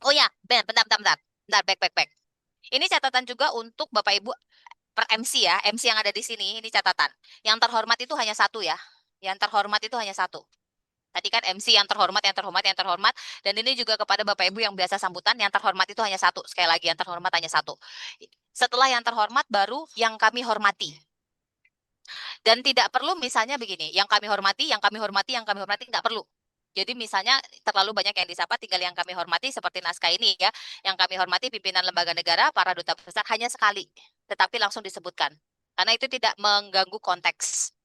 Oh ya, bentar, back. Ini catatan juga untuk Bapak Ibu per MC ya, MC yang ada di sini, ini catatan. Yang terhormat itu hanya satu ya. Yang terhormat itu hanya satu. Tadi kan MC yang terhormat. Dan ini juga kepada Bapak Ibu yang biasa sambutan, yang terhormat itu hanya satu. Sekali lagi, yang terhormat hanya satu. Setelah yang terhormat, baru yang kami hormati. Dan tidak perlu misalnya begini, yang kami hormati, nggak perlu. Jadi misalnya terlalu banyak yang disapa, tinggal yang kami hormati seperti naskah ini ya. Yang kami hormati pimpinan lembaga negara, para duta besar, hanya sekali. Tetapi langsung disebutkan. Karena itu tidak mengganggu konteks.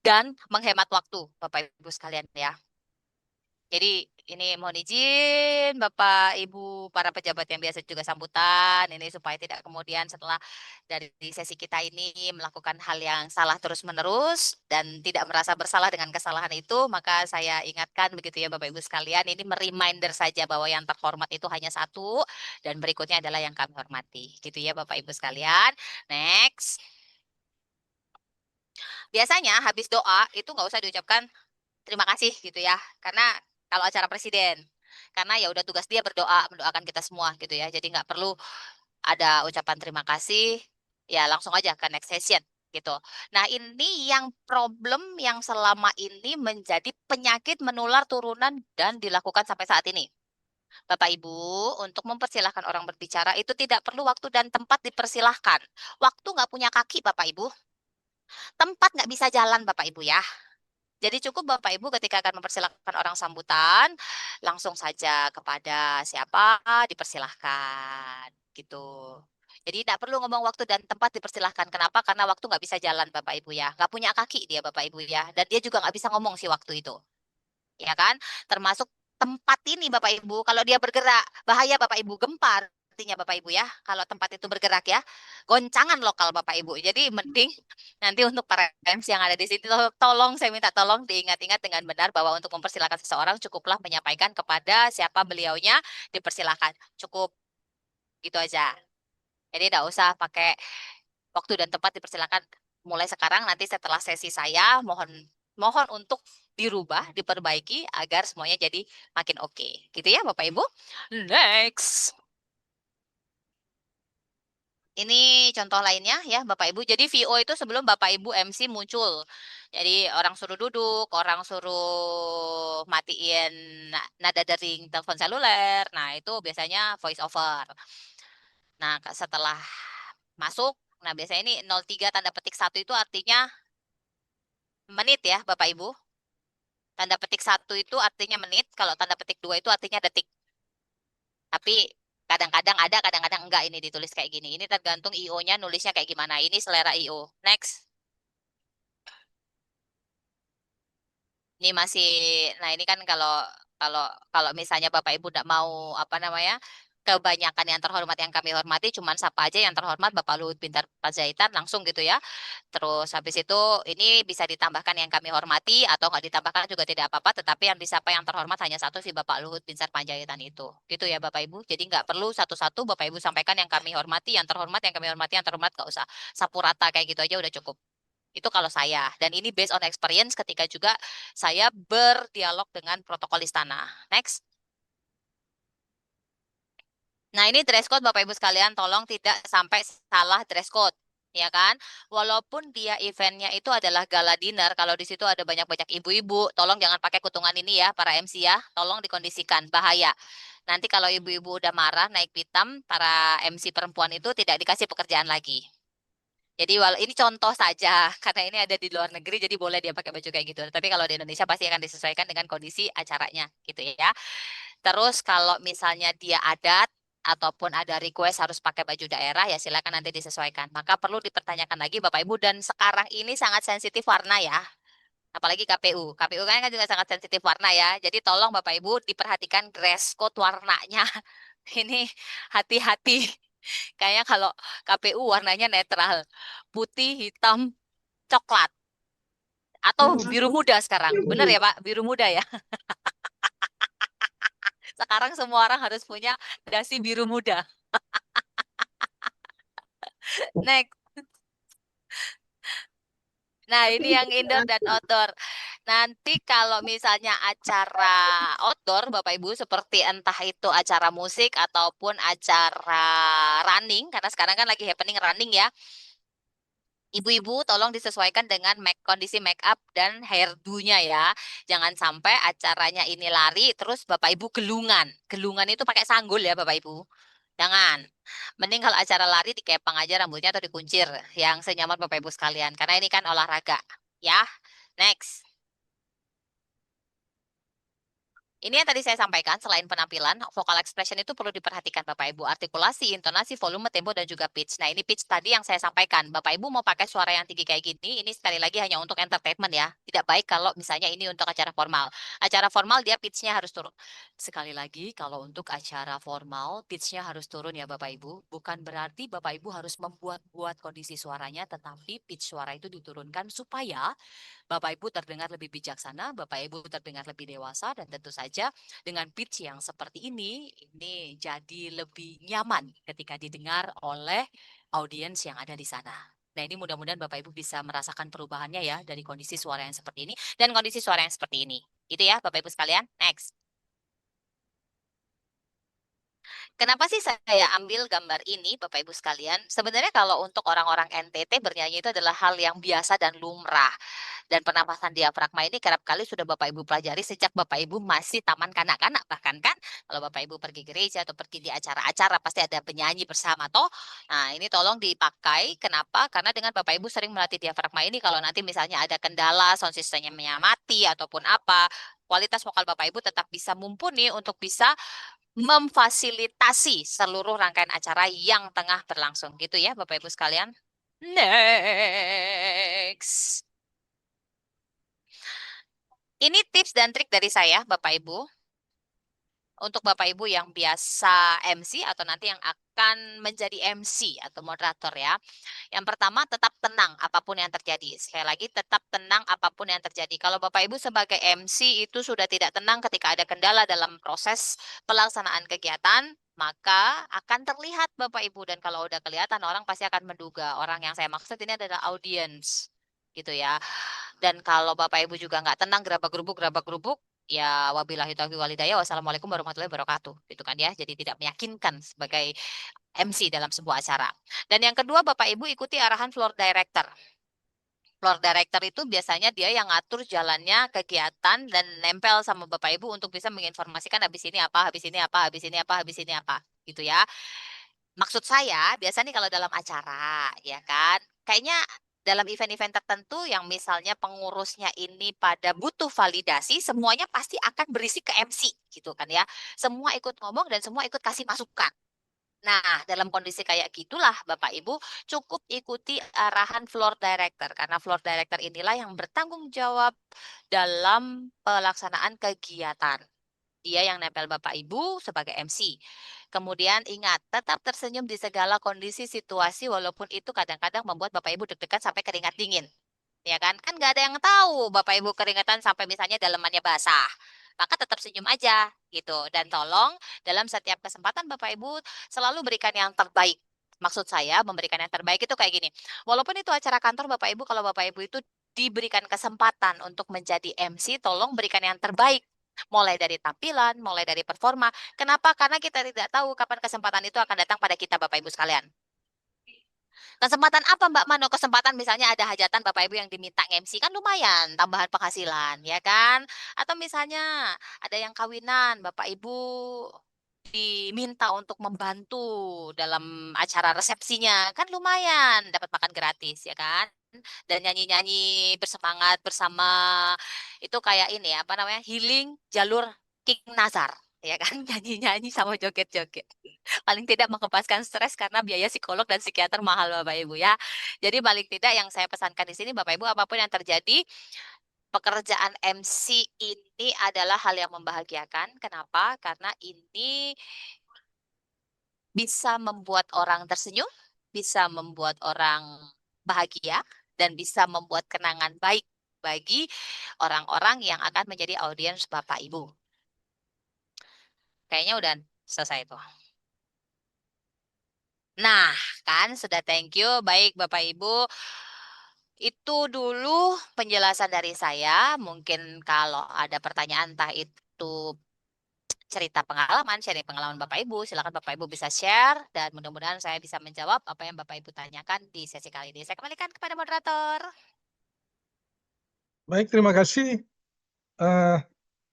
Dan menghemat waktu, Bapak Ibu sekalian ya. Jadi ini mohon izin Bapak Ibu para pejabat yang biasa juga sambutan ini supaya tidak kemudian setelah dari sesi kita ini melakukan hal yang salah terus-menerus dan tidak merasa bersalah dengan kesalahan itu, maka saya ingatkan begitu ya Bapak Ibu sekalian, ini mereminder saja bahwa yang terhormat itu hanya satu dan berikutnya adalah yang kami hormati. Gitu ya Bapak Ibu sekalian. Next. Biasanya habis doa itu nggak usah diucapkan terima kasih gitu ya. Karena kalau acara presiden, karena ya udah tugas dia berdoa, mendoakan kita semua gitu ya. Jadi nggak perlu ada ucapan terima kasih, ya langsung aja ke next session gitu. Nah ini yang problem yang selama ini menjadi penyakit menular turunan dan dilakukan sampai saat ini. Bapak Ibu, untuk mempersilahkan orang berbicara itu tidak perlu waktu dan tempat dipersilahkan. Waktu nggak punya kaki Bapak Ibu, tempat nggak bisa jalan Bapak Ibu ya. Jadi cukup Bapak Ibu ketika akan mempersilahkan orang sambutan, langsung saja kepada siapa dipersilahkan gitu. Jadi tidak perlu ngomong waktu dan tempat dipersilahkan. Kenapa? Karena waktu nggak bisa jalan Bapak Ibu ya. Nggak punya kaki dia Bapak Ibu ya. Dan dia juga nggak bisa ngomong si waktu itu. Ya kan? Termasuk tempat ini Bapak Ibu. Kalau dia bergerak, bahaya Bapak Ibu, gempar. Artinya Bapak Ibu ya, kalau tempat itu bergerak ya, goncangan lokal Bapak Ibu. Jadi mending nanti untuk para MC yang ada di sini, tolong saya minta tolong diingat-ingat dengan benar bahwa untuk mempersilahkan seseorang cukuplah menyampaikan kepada siapa beliaunya, dipersilahkan. Cukup gitu aja. Jadi tidak usah pakai waktu dan tempat dipersilahkan. Mulai sekarang nanti setelah sesi saya mohon untuk dirubah, diperbaiki agar semuanya jadi makin oke. Gitu ya Bapak Ibu. Next. Ini contoh lainnya ya Bapak Ibu. Jadi VO itu sebelum Bapak Ibu MC muncul. Jadi orang suruh duduk, orang suruh matiin nada dering telepon seluler. Nah itu biasanya voice over. Nah setelah masuk, nah biasanya ini 03 tanda petik 1 itu artinya menit ya Bapak Ibu. Tanda petik 1 itu artinya menit, kalau tanda petik 2 itu artinya detik. Tapi kadang-kadang ada, kadang-kadang enggak ini ditulis kayak gini. Ini tergantung IO-nya nulisnya kayak gimana. Ini selera IO. Next. Ini masih, nah ini kan kalau kalau misalnya Bapak Ibu tidak mau apa namanya, kebanyakan yang terhormat yang kami hormati, cuman sapa aja yang terhormat Bapak Luhut Binsar Panjaitan langsung gitu ya. Terus habis itu ini bisa ditambahkan yang kami hormati atau nggak ditambahkan juga tidak apa-apa, tetapi yang disapa yang terhormat hanya satu si Bapak Luhut Binsar Panjaitan itu. Gitu ya Bapak Ibu. Jadi nggak perlu satu-satu Bapak Ibu sampaikan yang kami hormati, yang terhormat, yang kami hormati, yang terhormat, nggak usah sapu rata kayak gitu aja udah cukup. Itu kalau saya. Dan ini based on experience ketika juga saya berdialog dengan protokol istana. Next. Nah, ini dress code Bapak Ibu sekalian, tolong tidak sampai salah dress code. Ya kan? Walaupun dia eventnya itu adalah gala dinner, kalau di situ ada banyak-banyak ibu-ibu, tolong jangan pakai kutungan ini ya, para MC ya. Tolong dikondisikan, bahaya. Nanti kalau ibu-ibu udah marah, naik pitam, para MC perempuan itu tidak dikasih pekerjaan lagi. Jadi ini contoh saja, karena ini ada di luar negeri, jadi boleh dia pakai baju kayak gitu. Tapi kalau di Indonesia pasti akan disesuaikan dengan kondisi acaranya, gitu ya. Terus kalau misalnya dia adat, ataupun ada request harus pakai baju daerah, ya silakan nanti disesuaikan. Maka perlu dipertanyakan lagi Bapak Ibu, dan sekarang ini sangat sensitif warna ya. Apalagi KPU. KPU kan juga sangat sensitif warna ya. Jadi tolong Bapak Ibu diperhatikan dress code warnanya. Ini hati-hati. Kayaknya kalau KPU warnanya netral. Putih, hitam, coklat. Atau biru muda sekarang. Benar ya Pak? Biru muda ya. Sekarang semua orang harus punya dasi biru muda. Next. Nah, ini yang indoor dan outdoor. Nanti kalau misalnya acara outdoor, Bapak Ibu, seperti entah itu acara musik ataupun acara running, karena sekarang kan lagi happening running ya. Ibu-ibu tolong disesuaikan dengan kondisi make up dan hairdo-nya ya. Jangan sampai acaranya ini lari, terus Bapak Ibu gelungan. Gelungan itu pakai sanggul ya Bapak Ibu. Jangan. Mending kalau acara lari dikepang aja rambutnya atau dikuncir. Yang senyaman Bapak Ibu sekalian. Karena ini kan olahraga. Ya, next. Ini yang tadi saya sampaikan, selain penampilan, vocal expression itu perlu diperhatikan Bapak Ibu. Artikulasi, intonasi, volume, tempo, dan juga pitch. Nah, ini pitch tadi yang saya sampaikan. Bapak Ibu mau pakai suara yang tinggi kayak gini, ini sekali lagi hanya untuk entertainment ya. Tidak baik kalau misalnya ini untuk acara formal. Acara formal dia pitch-nya harus turun. Sekali lagi, kalau untuk acara formal, pitch-nya harus turun ya Bapak Ibu. Bukan berarti Bapak Ibu harus membuat-buat kondisi suaranya, tetapi pitch suara itu diturunkan supaya Bapak Ibu terdengar lebih bijaksana, Bapak Ibu terdengar lebih dewasa, dan tentu saja dengan pitch yang seperti ini jadi lebih nyaman ketika didengar oleh audiens yang ada di sana. Nah, ini mudah-mudahan Bapak Ibu bisa merasakan perubahannya ya dari kondisi suara yang seperti ini dan kondisi suara yang seperti ini. Itu ya Bapak Ibu sekalian. Next. Kenapa sih saya ambil gambar ini, Bapak Ibu sekalian? Sebenarnya kalau untuk orang-orang NTT bernyanyi itu adalah hal yang biasa dan lumrah. Dan pernapasan diafragma ini kerap kali sudah Bapak Ibu pelajari sejak Bapak Ibu masih taman kanak-kanak. Bahkan kan kalau Bapak Ibu pergi gereja atau pergi di acara-acara pasti ada penyanyi bersama toh. Nah, ini tolong dipakai. Kenapa? Karena dengan Bapak Ibu sering melatih diafragma ini, kalau nanti misalnya ada kendala, sound systemnya mati ataupun apa, kualitas vokal Bapak Ibu tetap bisa mumpuni untuk bisa memfasilitasi seluruh rangkaian acara yang tengah berlangsung. Gitu ya Bapak Ibu sekalian. Next. Ini tips dan trik dari saya Bapak Ibu. Untuk Bapak Ibu yang biasa MC atau nanti yang akan menjadi MC atau moderator ya. Yang pertama, tetap tenang apapun yang terjadi. Sekali lagi, tetap tenang apapun yang terjadi. Kalau Bapak Ibu sebagai MC itu sudah tidak tenang ketika ada kendala dalam proses pelaksanaan kegiatan, maka akan terlihat Bapak Ibu. Dan kalau udah kelihatan, orang pasti akan menduga. Orang yang saya maksud ini adalah audience. Gitu ya. Dan kalau Bapak Ibu juga nggak tenang, gerabak-gerubuk, ya wabillahi taufiq walhidayah, wassalamualaikum warahmatullahi wabarakatuh. Gitu kan ya. Jadi tidak meyakinkan sebagai MC dalam sebuah acara. Dan yang kedua, Bapak Ibu ikuti arahan floor director. Floor director itu biasanya dia yang ngatur jalannya kegiatan dan nempel sama Bapak Ibu untuk bisa menginformasikan habis ini apa, habis ini apa, habis ini apa, habis ini apa, gitu ya. Maksud saya, biasanya kalau dalam acara, ya kan, kayaknya dalam event-event tertentu yang misalnya pengurusnya ini pada butuh validasi, semuanya pasti akan berisi ke MC, gitu kan ya. Semua ikut ngomong dan semua ikut kasih masukan. Nah, dalam kondisi kayak gitulah Bapak Ibu cukup ikuti arahan floor director karena floor director inilah yang bertanggung jawab dalam pelaksanaan kegiatan. Dia yang nempel Bapak Ibu sebagai MC. Kemudian ingat, tetap tersenyum di segala kondisi situasi walaupun itu kadang-kadang membuat Bapak Ibu deg-degan sampai keringat dingin. Ya kan? Kan nggak ada yang tahu Bapak Ibu keringatan sampai misalnya dalemannya basah. Maka tetap senyum aja gitu. Dan tolong dalam setiap kesempatan Bapak Ibu selalu berikan yang terbaik. Maksud saya memberikan yang terbaik itu kayak gini. Walaupun itu acara kantor Bapak Ibu, kalau Bapak Ibu itu diberikan kesempatan untuk menjadi MC, tolong berikan yang terbaik. Mulai dari tampilan, mulai dari performa. Kenapa? Karena kita tidak tahu kapan kesempatan itu akan datang pada kita Bapak Ibu sekalian. Kesempatan apa Mbak Mano? Kesempatan misalnya ada hajatan Bapak Ibu yang diminta MC kan lumayan tambahan penghasilan ya kan? Atau misalnya ada yang kawinan Bapak Ibu diminta untuk membantu dalam acara resepsinya kan lumayan dapat makan gratis ya kan? Dan nyanyi-nyanyi bersemangat bersama itu kayak ini apa namanya healing jalur King Nazar ya kan nyanyi-nyanyi sama joget-joget paling tidak menghempaskan stres karena biaya psikolog dan psikiater mahal Bapak Ibu ya. Jadi paling tidak yang saya pesankan di sini Bapak Ibu apapun yang terjadi pekerjaan MC ini adalah hal yang membahagiakan. Kenapa? Karena ini bisa membuat orang tersenyum, bisa membuat orang bahagia dan bisa membuat kenangan baik bagi orang-orang yang akan menjadi audiens Bapak Ibu. Kayaknya udah selesai tuh. Nah, kan sudah thank you. Baik, Bapak Ibu. Itu dulu penjelasan dari saya. Mungkin kalau ada pertanyaan, entah itu cerita pengalaman, sharing pengalaman Bapak Ibu, silakan Bapak Ibu bisa share. Dan mudah-mudahan saya bisa menjawab apa yang Bapak Ibu tanyakan di sesi kali ini. Saya kembalikan kepada moderator. Baik, terima kasih. Eh,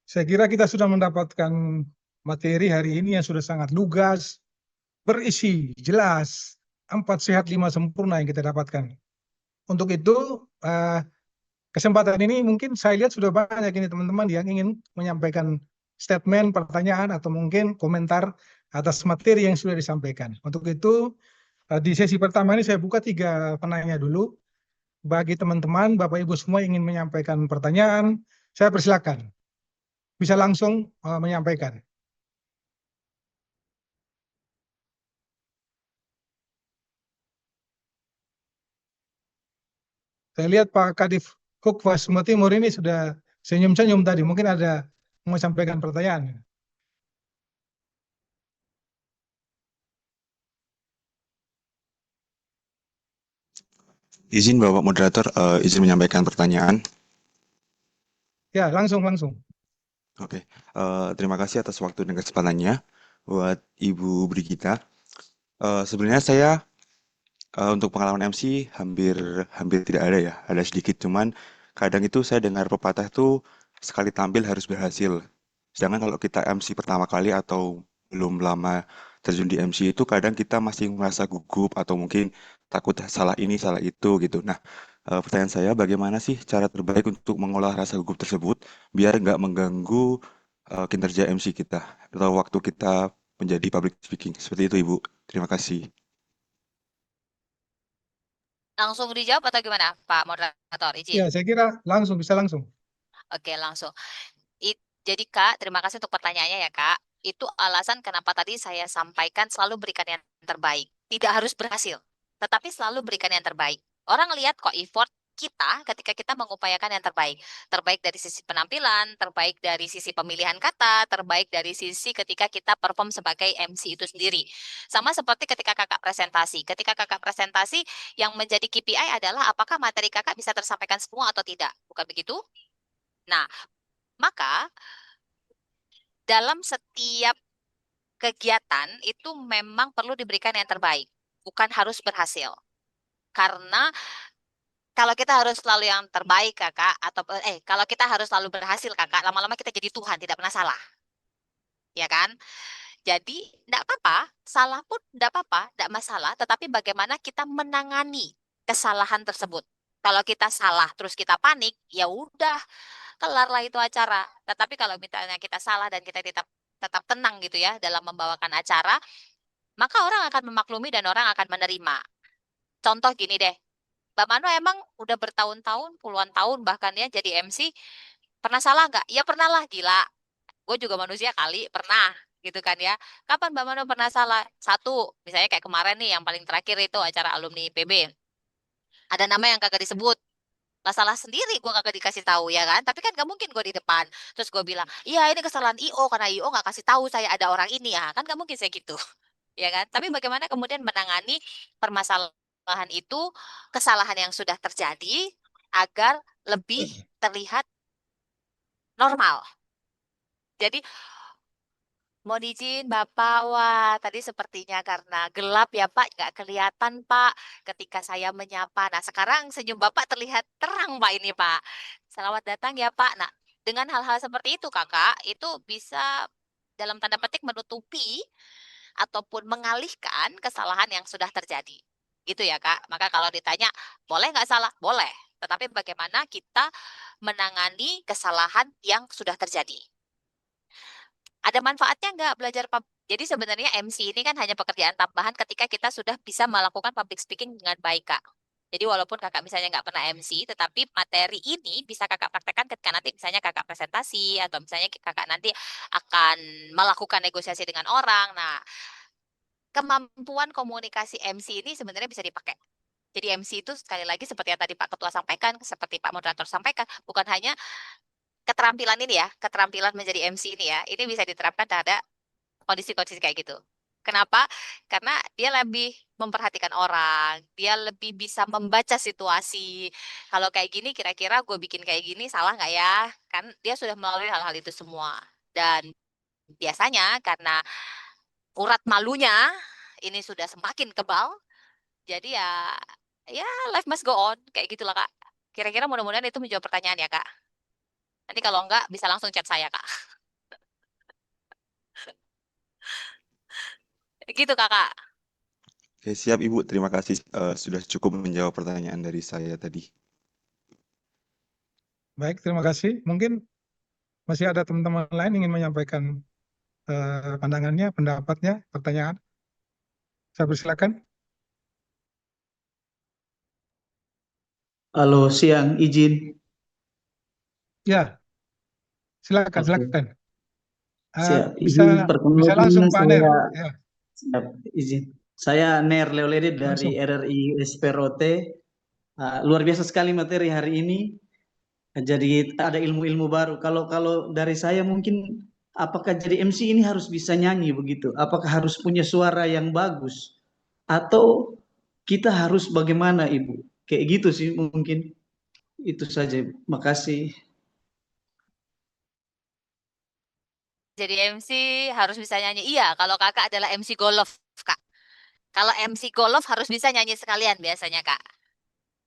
saya kira kita sudah mendapatkan materi hari ini yang sudah sangat lugas, berisi, jelas, 4 sehat 5 sempurna yang kita dapatkan. Untuk itu, kesempatan ini mungkin saya lihat sudah banyak ini teman-teman yang ingin menyampaikan statement, pertanyaan, atau mungkin komentar atas materi yang sudah disampaikan. Untuk itu, di sesi pertama ini saya buka 3 penanya dulu. Bagi teman-teman, Bapak Ibu semua ingin menyampaikan pertanyaan, saya persilakan. Bisa langsung menyampaikan. Saya lihat Pak Kadif Hukum Timur ini sudah senyum-senyum tadi. Mungkin ada mau sampaikan pertanyaan. Izin Bapak Moderator, izin menyampaikan pertanyaan. Ya, langsung. Oke, terima kasih atas waktu dan kesempatannya buat Ibu Brigita. Sebenarnya saya untuk pengalaman MC hampir tidak ada ya, ada sedikit. Cuman kadang itu saya dengar pepatah itu sekali tampil harus berhasil. Sedangkan kalau kita MC pertama kali atau belum lama terjun di MC itu kadang kita masih merasa gugup atau mungkin takut salah ini salah itu gitu. Nah, pertanyaan saya bagaimana sih cara terbaik untuk mengolah rasa gugup tersebut biar nggak mengganggu kinerja MC kita atau waktu kita menjadi public speaking. Seperti itu Ibu. Terima kasih. Langsung dijawab atau gimana Pak Moderator? Izin. Ya, saya kira bisa langsung. Oke, langsung. Jadi Kak, terima kasih untuk pertanyaannya ya Kak. Itu alasan kenapa tadi saya sampaikan selalu berikan yang terbaik. Tidak harus berhasil, tetapi selalu berikan yang terbaik. Orang lihat kok effort kita ketika kita mengupayakan yang terbaik. Terbaik dari sisi penampilan, terbaik dari sisi pemilihan kata, terbaik dari sisi ketika kita perform sebagai MC itu sendiri. Sama seperti ketika kakak presentasi. Ketika kakak presentasi, yang menjadi KPI adalah apakah materi kakak bisa tersampaikan semua atau tidak. Bukan begitu? Nah, maka dalam setiap kegiatan itu memang perlu diberikan yang terbaik, bukan harus berhasil. Karena kalau kita harus selalu yang terbaik, Kakak, atau kalau kita harus selalu berhasil, Kakak, lama-lama kita jadi Tuhan, tidak pernah salah. Ya kan? Jadi, tidak apa-apa, salah pun tidak apa-apa, tidak masalah, tetapi bagaimana kita menangani kesalahan tersebut. Kalau kita salah terus kita panik, ya udah kelarlah itu acara. Tetapi kalau misalnya kita salah dan kita tetap tenang gitu ya dalam membawakan acara, maka orang akan memaklumi dan orang akan menerima. Contoh gini deh, Mbak Mano emang udah bertahun-tahun, puluhan tahun bahkan ya jadi MC, pernah salah nggak? Ya pernah lah, gila. Gue juga manusia kali, pernah gitu kan ya. Kapan Mbak Mano pernah salah? Satu, misalnya kayak kemarin nih yang paling terakhir itu acara alumni PB. Ada nama yang kagak disebut. Lah salah sendiri gue kagak dikasih tahu ya kan. Tapi kan gak mungkin gue di depan. Terus gue bilang, iya ini kesalahan IO karena IO nggak kasih tahu saya ada orang ini ya. Kan gak mungkin saya gitu. Ya kan? Tapi bagaimana kemudian menangani permasalahan itu, kesalahan yang sudah terjadi agar lebih terlihat normal. Jadi mohon izin Bapak, wah tadi sepertinya karena gelap ya Pak, nggak kelihatan Pak ketika saya menyapa. Nah sekarang senyum Bapak terlihat terang Pak ini Pak. Selamat datang ya Pak. Nah dengan hal-hal seperti itu Kakak, itu bisa dalam tanda petik menutupi ataupun mengalihkan kesalahan yang sudah terjadi. Gitu ya Kak. Maka kalau ditanya, boleh nggak salah? Boleh. Tetapi bagaimana kita menangani kesalahan yang sudah terjadi? Ada manfaatnya nggak belajar jadi sebenarnya MC ini kan hanya pekerjaan tambahan ketika kita sudah bisa melakukan public speaking dengan baik, Kak. Jadi walaupun kakak misalnya nggak pernah MC, tetapi materi ini bisa kakak praktekkan ketika nanti misalnya kakak presentasi, atau misalnya kakak nanti akan melakukan negosiasi dengan orang. Nah, kemampuan komunikasi MC ini sebenarnya bisa dipakai. Jadi MC itu sekali lagi seperti yang tadi Pak Ketua sampaikan, seperti Pak Moderator sampaikan, bukan hanya keterampilan ini ya, keterampilan menjadi MC ini ya, ini bisa diterapkan terhadap kondisi-kondisi kayak gitu. Kenapa? Karena dia lebih memperhatikan orang, dia lebih bisa membaca situasi. Kalau kayak gini, kira-kira gue bikin kayak gini salah nggak ya? Kan dia sudah melalui hal-hal itu semua. Dan biasanya karena urat malunya ini sudah semakin kebal, jadi ya life must go on, kayak gitulah Kak. Kira-kira mudah-mudahan itu menjawab pertanyaan ya Kak. Nanti kalau enggak, bisa langsung chat saya Kak. Gitu Kakak. Oke, siap Ibu. Terima kasih sudah cukup menjawab pertanyaan dari saya tadi. Baik, terima kasih. Mungkin masih ada teman-teman lain ingin menyampaikan pandangannya, pendapatnya, pertanyaan. Saya persilakan. Halo, siang, izin. Ya, silakan, Oke, silakan. siap. Bisa Izin bisa langsung perkenalkan Pak Ner. saya, Ya, siap, izin. Saya Ner Leolede dari langsung. RRI SPROT. Luar biasa sekali materi hari ini. Jadi ada ilmu-ilmu baru. Kalau dari saya mungkin, apakah jadi MC ini harus bisa nyanyi begitu? Apakah harus punya suara yang bagus? Atau kita harus bagaimana, Ibu? Kayak gitu sih mungkin. Itu saja, Ibu. Makasih. Jadi MC harus bisa nyanyi. Iya, kalau kakak adalah MC golf, Kak. Kalau MC golf harus bisa nyanyi sekalian biasanya, Kak.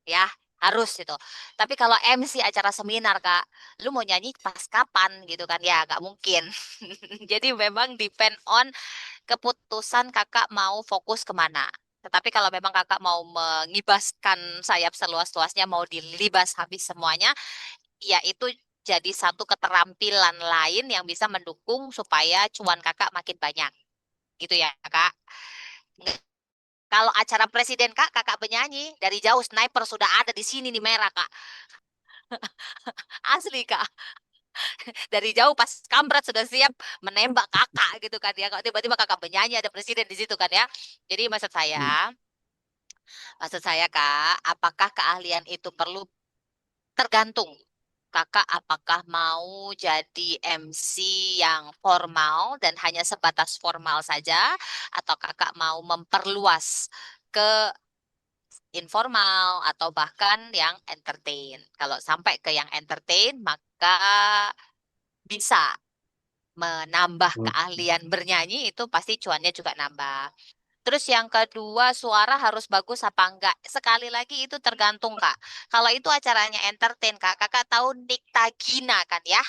Ya, harus itu. Tapi kalau MC acara seminar, Kak, lu mau nyanyi pas kapan gitu kan? Ya, nggak mungkin. Jadi memang depend on keputusan kakak mau fokus kemana. Tetapi kalau memang kakak mau mengibaskan sayap seluas-luasnya, mau dilibas habis semuanya, ya itu jadi satu keterampilan lain yang bisa mendukung supaya cuan kakak makin banyak. Gitu ya, Kak. Kalau acara presiden Kak, kakak penyanyi dari jauh sniper sudah ada di sini nih merah Kak. Asli Kak. Dari jauh pas kampret sudah siap menembak kakak gitu kan ya. Kalau tiba-tiba kakak penyanyi ada presiden di situ kan ya. Jadi maksud saya Kak, apakah keahlian itu perlu, tergantung kakak apakah mau jadi MC yang formal dan hanya sebatas formal saja, atau kakak mau memperluas ke informal atau bahkan yang entertain. Kalau sampai ke yang entertain, maka bisa menambah keahlian bernyanyi, itu pasti cuannya juga nambah. Terus yang kedua, suara harus bagus apa enggak? Sekali lagi itu tergantung, Kak. Kalau itu acaranya entertain, Kak. Kakak tahu Nick Tagina kan ya?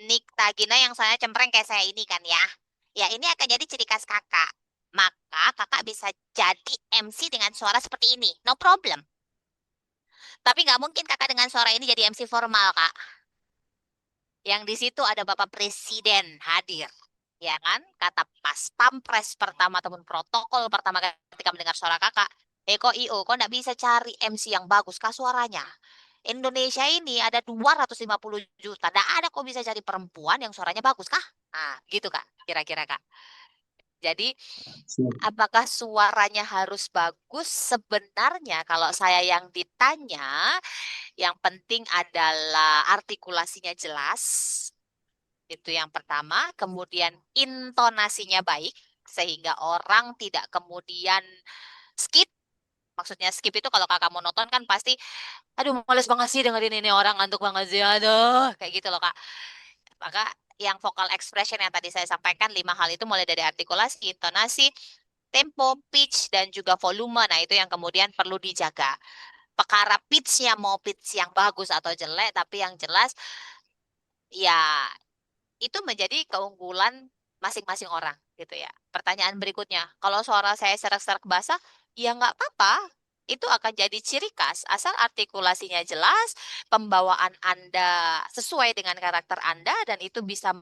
Nick Tagina yang saya cempreng kayak saya ini kan ya. Ya ini akan jadi ciri khas kakak. Maka kakak bisa jadi MC dengan suara seperti ini. No problem. Tapi nggak mungkin kakak dengan suara ini jadi MC formal, Kak. Yang di situ ada Bapak Presiden hadir. Ya kan? Kata pas pampres pertama ataupun protokol pertama ketika mendengar suara kakak, kok IO, kok nggak bisa cari MC yang bagus kah suaranya? Indonesia ini ada 250 juta, nggak ada kok bisa cari perempuan yang suaranya bagus kah? Nah, gitu kak, kira-kira kak. Jadi, Siap. apakah suaranya harus bagus? Sebenarnya kalau saya yang ditanya, yang penting adalah artikulasinya jelas. Itu yang pertama. Kemudian intonasinya baik, sehingga orang tidak kemudian skip. Maksudnya skip itu kalau kakak mau nonton kan pasti, aduh males banget sih dengerin ini orang ngantuk banget sih, aduh. Kayak gitu loh kak. Maka yang vokal expression yang tadi saya sampaikan, 5 hal itu mulai dari artikulasi, intonasi, tempo, pitch, dan juga volume. Nah, itu yang kemudian perlu dijaga. Perkara pitch-nya mau pitch yang bagus atau jelek, tapi yang jelas ya itu menjadi keunggulan masing-masing orang gitu ya. Pertanyaan berikutnya, kalau suara saya serak-serak basah, ya nggak apa-apa. Itu akan jadi ciri khas asal artikulasinya jelas, pembawaan Anda sesuai dengan karakter Anda dan itu bisa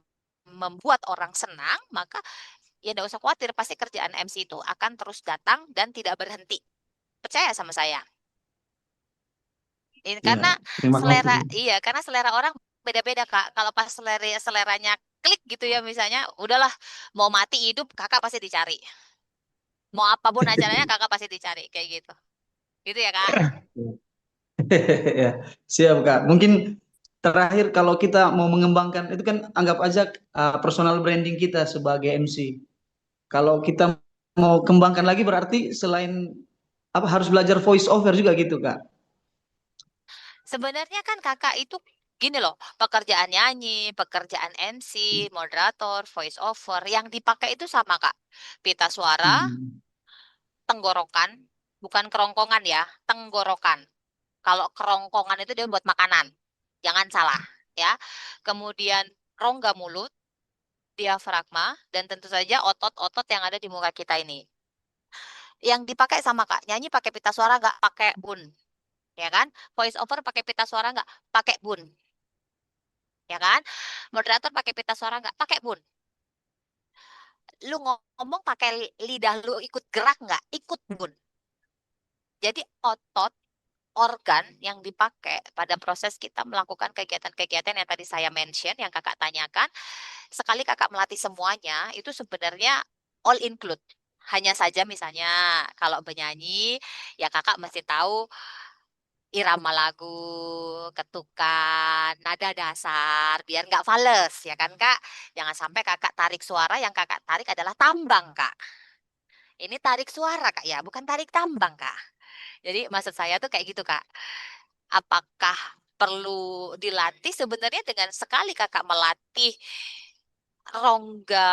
membuat orang senang, maka ya nggak usah khawatir, pasti kerjaan MC itu akan terus datang dan tidak berhenti. Percaya sama saya. Ini karena Ya, terima selera, kasih. iya, karena selera orang beda-beda, Kak. Kalau pas seleranya klik gitu ya misalnya, udahlah mau mati hidup kakak pasti dicari. Mau apapun acaranya kakak pasti dicari kayak gitu. Gitu ya, Kak. Ya, siap Kak. Mungkin terakhir kalau kita mau mengembangkan itu kan anggap aja personal branding kita sebagai MC. Kalau kita mau kembangkan lagi berarti selain apa harus belajar voice over juga gitu Kak. Sebenarnya kan kakak itu gini loh, pekerjaan nyanyi, pekerjaan MC, moderator, voice over, yang dipakai itu sama, Kak. Pita suara, Hmm. tenggorokan, bukan kerongkongan ya, tenggorokan. Kalau kerongkongan itu dia buat makanan. Jangan salah, ya. Kemudian rongga mulut, diafragma, dan tentu saja otot-otot yang ada di muka kita ini. Yang dipakai sama Kak, nyanyi pakai pita suara nggak? Pakai bun, ya kan? Voice over pakai pita suara nggak? Pakai bun, ya kan? Moderator pakai pita suara nggak? Pakai bun. Lu ngomong pakai lidah lu ikut gerak nggak? Ikut bun. Jadi otot organ yang dipakai pada proses kita melakukan kegiatan-kegiatan yang tadi saya mention, yang kakak tanyakan, sekali kakak melatih semuanya, itu sebenarnya all include. Hanya saja misalnya kalau bernyanyi, ya kakak mesti tahu irama lagu, ketukan, nada dasar, biar nggak fales, ya kan kak? Jangan sampai kakak tarik suara, yang kakak tarik adalah tambang kak. Ini tarik suara kak ya, bukan tarik tambang kak. Jadi maksud saya tuh kayak gitu kak. Apakah perlu dilatih? Sebenarnya dengan sekali kakak melatih rongga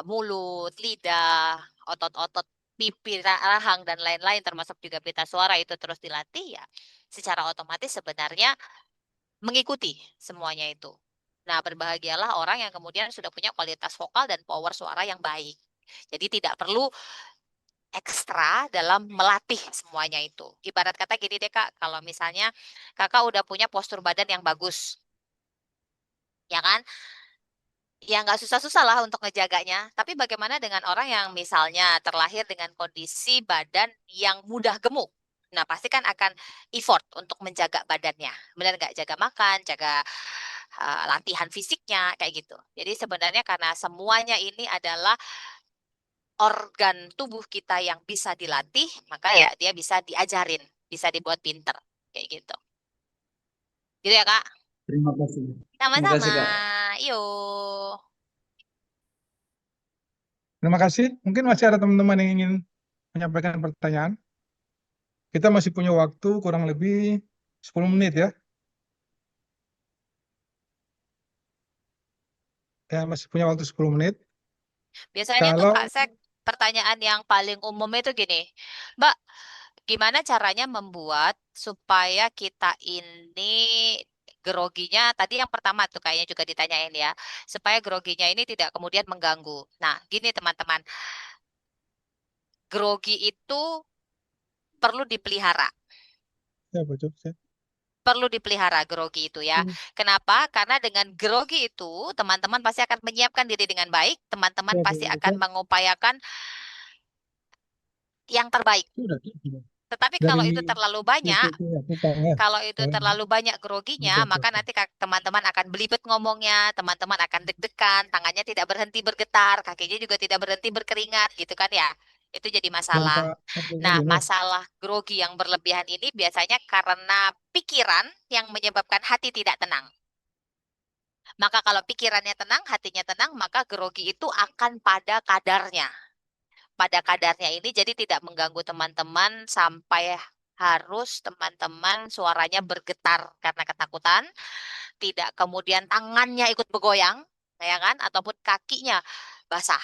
mulut, lidah, otot-otot pipi, rahang dan lain-lain termasuk juga pita suara itu terus dilatih ya secara otomatis sebenarnya mengikuti semuanya itu. Nah, berbahagialah orang yang kemudian sudah punya kualitas vokal dan power suara yang baik. Jadi tidak perlu ekstra dalam melatih semuanya itu. Ibarat kata gini deh Kak, kalau misalnya Kakak udah punya postur badan yang bagus, ya kan? Ya nggak susah-susah lah untuk ngejaganya. Tapi bagaimana dengan orang yang misalnya terlahir dengan kondisi badan yang mudah gemuk? Nah, pasti kan akan effort untuk menjaga badannya. Benar nggak? Jaga makan, jaga latihan fisiknya, kayak gitu. Jadi sebenarnya karena semuanya ini adalah organ tubuh kita yang bisa dilatih, maka ya dia bisa diajarin, bisa dibuat pinter, kayak gitu. Gitu ya, Kak? Terima kasih. Terima Sama-sama. kasih Kak. Yuk. Terima kasih. Mungkin masih ada teman-teman yang ingin menyampaikan pertanyaan. Kita masih punya waktu kurang lebih 10 menit ya. Ya, masih punya waktu 10 menit. Biasanya tuh Kalau Kak Sek, pertanyaan yang paling umum itu gini, Mbak, gimana caranya membuat supaya kita ini groginya, tadi yang pertama tuh kayaknya juga ditanyain ya, supaya groginya ini tidak kemudian mengganggu. Nah, gini teman-teman, grogi itu perlu dipelihara. ya betul. perlu dipelihara grogi itu ya. Kenapa? Karena dengan grogi itu teman-teman pasti akan menyiapkan diri dengan baik, teman-teman pasti akan mengupayakan yang terbaik. Tetapi kalau itu terlalu banyak, kalau itu terlalu banyak groginya, maka nanti teman-teman akan belibet ngomongnya, teman-teman akan deg-degan, tangannya tidak berhenti bergetar, kakinya juga tidak berhenti berkeringat, gitu kan ya. Itu jadi masalah. Nah, masalah grogi yang berlebihan ini biasanya karena pikiran yang menyebabkan hati tidak tenang. Maka kalau pikirannya tenang, hatinya tenang, maka grogi itu akan pada kadarnya. Pada kadarnya ini jadi tidak mengganggu teman-teman sampai harus teman-teman suaranya bergetar karena ketakutan, tidak kemudian tangannya ikut bergoyang, ya kan, ataupun kakinya basah.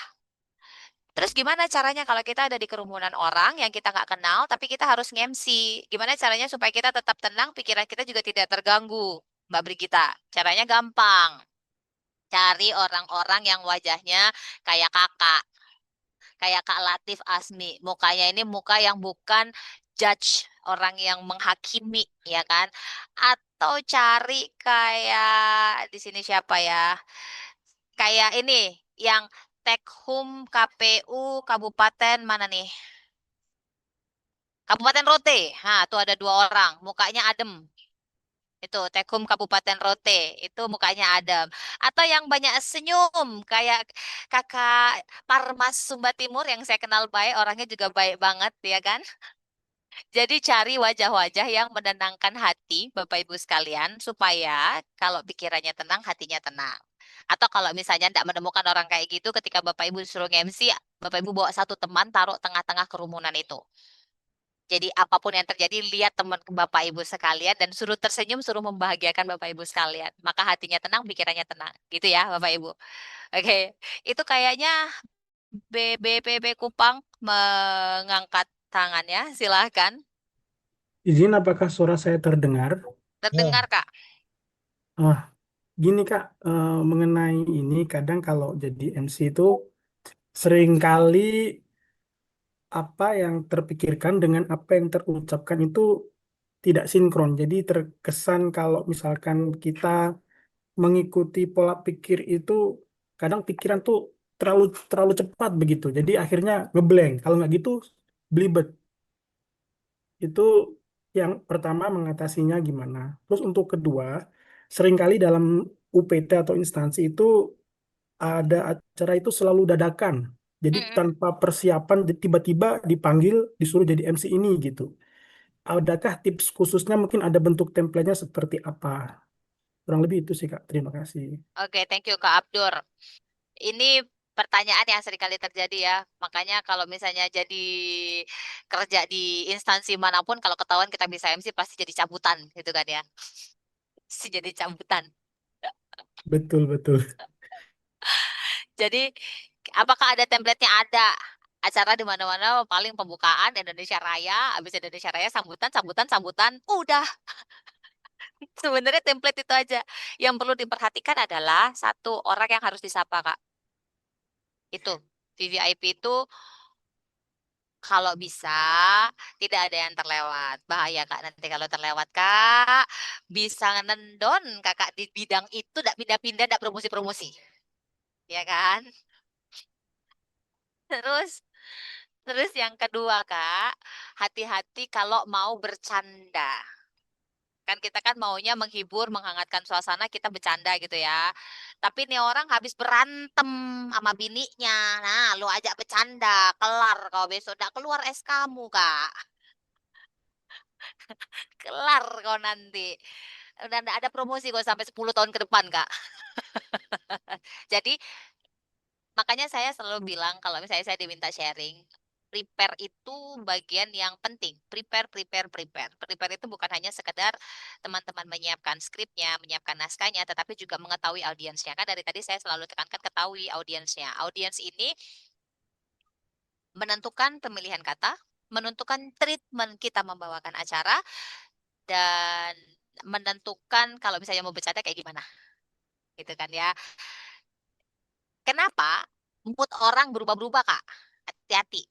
Terus gimana caranya kalau kita ada di kerumunan orang yang kita nggak kenal, tapi kita harus nge-MC? Gimana caranya supaya kita tetap tenang, pikiran kita juga tidak terganggu, Mbak Brigita? Caranya gampang. Cari orang-orang yang wajahnya kayak kakak, kayak Kak Latif Asmi. Mukanya ini muka yang bukan judge, orang yang menghakimi, ya kan? Atau cari kayak di sini siapa ya? Kayak ini yang Tekhum KPU Kabupaten mana nih? Kabupaten Rote. Nah, tuh ada 2 orang, mukanya adem. Itu Tekhum Kabupaten Rote, itu mukanya adem. Atau yang banyak senyum, kayak Kakak Parmas Sumba Timur yang saya kenal baik, orangnya juga baik banget, ya kan? Jadi cari wajah-wajah yang menenangkan hati, Bapak Ibu sekalian, supaya kalau pikirannya tenang, hatinya tenang. Atau kalau misalnya tidak menemukan orang kayak gitu, ketika Bapak Ibu suruh MC, Bapak Ibu bawa satu teman, taruh tengah-tengah kerumunan itu. Jadi apapun yang terjadi, lihat teman Bapak Ibu sekalian dan suruh tersenyum, suruh membahagiakan Bapak Ibu sekalian. Maka hatinya tenang, pikirannya tenang. Gitu ya Bapak Ibu. Oke, itu kayaknya BPP Kupang mengangkat tangannya. Silahkan. Izin, apakah suara saya terdengar? Terdengar Kak? Ah, gini Kak, mengenai ini kadang kalau jadi MC itu seringkali apa yang terpikirkan dengan apa yang terucapkan itu tidak sinkron. Jadi terkesan kalau misalkan kita mengikuti pola pikir itu kadang pikiran tuh terlalu terlalu cepat begitu. Jadi akhirnya ngeblank. Kalau nggak gitu belibet. Itu yang pertama, mengatasinya gimana. Terus untuk kedua, seringkali dalam UPT atau instansi itu ada acara itu selalu dadakan. Jadi Mm-mm. tanpa persiapan tiba-tiba dipanggil disuruh jadi MC ini gitu. Adakah tips khususnya, mungkin ada bentuk template-nya seperti apa? Kurang lebih itu sih Kak. Terima kasih. Oke, thank you Kak Abdur. Ini pertanyaan yang sering kali terjadi ya. Makanya kalau misalnya jadi kerja di instansi manapun, kalau ketahuan kita bisa MC pasti jadi cabutan gitu kan ya. Pasti jadi cabutan. Betul, betul. Jadi apakah ada template-nya? Ada. Acara di mana-mana paling pembukaan Indonesia Raya, habis Indonesia Raya sambutan, sambutan, sambutan, udah. Sebenarnya template itu aja. Yang perlu diperhatikan adalah satu orang yang harus disapa, Kak. Itu VVIP itu kalau bisa tidak ada yang terlewat. Bahaya Kak, nanti kalau terlewat Kak, bisa nendon Kakak di bidang itu, tidak pindah-pindah, tidak promosi-promosi. Ya kan? Terus Terus yang kedua, Kak, hati-hati kalau mau bercanda. Kan kita kan maunya menghibur, menghangatkan suasana, kita bercanda gitu ya. Tapi nih orang habis berantem sama bininya. Nah, lu ajak bercanda, kelar kau besok. Nggak keluar es kamu, Kak. Kelar kau nanti. Udah nggak ada promosi kok sampai 10 tahun ke depan, Kak. Jadi makanya saya selalu bilang kalau misalnya saya diminta sharing, prepare itu bagian yang penting. Prepare, prepare, prepare. Prepare itu bukan hanya sekedar teman-teman menyiapkan skripnya, menyiapkan naskahnya, tetapi juga mengetahui audiensnya. Kan dari tadi saya selalu tekankan ketahui audiensnya. Audiens ini menentukan pemilihan kata, menentukan treatment kita membawakan acara, dan menentukan kalau misalnya mau bercanda kayak gimana. Gitu kan ya. Kenapa? Mood orang berubah-berubah, Kak. Hati-hati.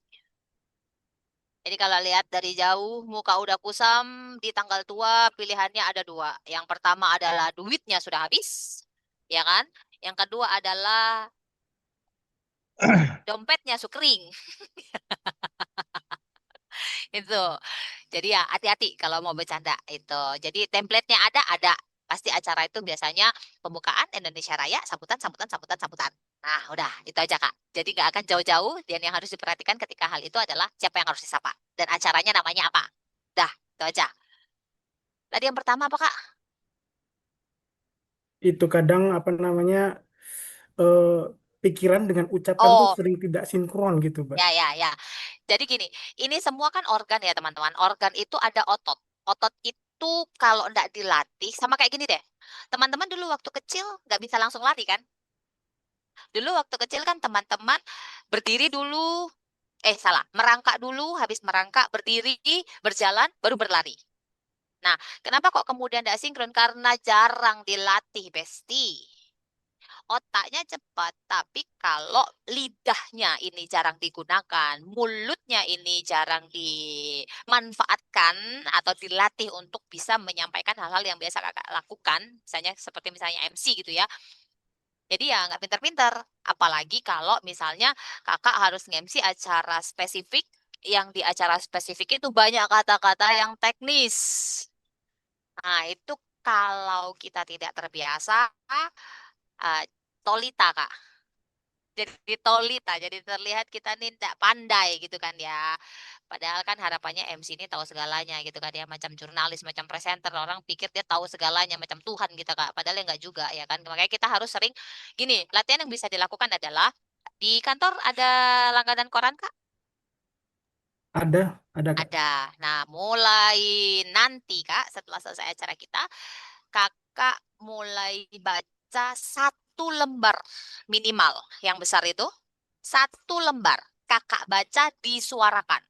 Jadi kalau lihat dari jauh, muka udah kusam, di tanggal tua pilihannya ada dua. Yang pertama adalah duitnya sudah habis, ya kan? Yang kedua adalah dompetnya sukring. Itu. Jadi ya hati-hati kalau mau bercanda itu. Jadi template-nya ada. Pasti acara itu biasanya pembukaan Indonesia Raya, sambutan, sambutan, sambutan, sambutan. Nah, udah, itu aja, Kak. Jadi nggak akan jauh-jauh, dan yang harus diperhatikan ketika hal itu adalah siapa yang harus disapa. Dan acaranya namanya apa. Dah, itu aja. Tadi yang pertama apa, Kak? Itu kadang apa namanya eh, pikiran dengan ucapan tuh Oh, sering tidak sinkron gitu, Mbak. ya. Jadi gini, ini semua kan organ ya, teman-teman. Organ itu ada otot. Otot itu kalau nggak dilatih, sama kayak gini deh. Teman-teman dulu waktu kecil nggak bisa langsung lari kan? Dulu waktu kecil kan teman-teman berdiri dulu, salah, merangkak dulu, habis merangkak, berdiri, berjalan, baru berlari. Nah, kenapa kok kemudian tidak sinkron? Karena jarang dilatih, Besti. Otaknya cepat, tapi kalau lidahnya ini jarang digunakan, mulutnya ini jarang dimanfaatkan atau dilatih untuk bisa menyampaikan hal-hal yang biasa kakak lakukan, misalnya MC gitu ya. Jadi ya nggak pinter-pinter. Apalagi kalau misalnya kakak harus nge-MC acara spesifik, yang di acara spesifik itu banyak kata-kata yang teknis. Nah, itu kalau kita tidak terbiasa, eh, tolita, Kak. Jadi tolita, jadi terlihat kita nih tidak pandai gitu kan ya. Padahal kan harapannya MC ini tahu segalanya gitu kan ya, macam jurnalis, macam presenter, orang pikir dia tahu segalanya, macam Tuhan gitu Kak. Padahal ya enggak juga ya kan. Makanya kita harus sering gini, latihan yang bisa dilakukan adalah di kantor ada langganan koran Kak? Ada, Kak. Ada. Nah, mulai nanti Kak, setelah selesai acara kita, Kakak mulai baca satu lembar minimal yang besar itu. Satu lembar kakak baca disuarakan.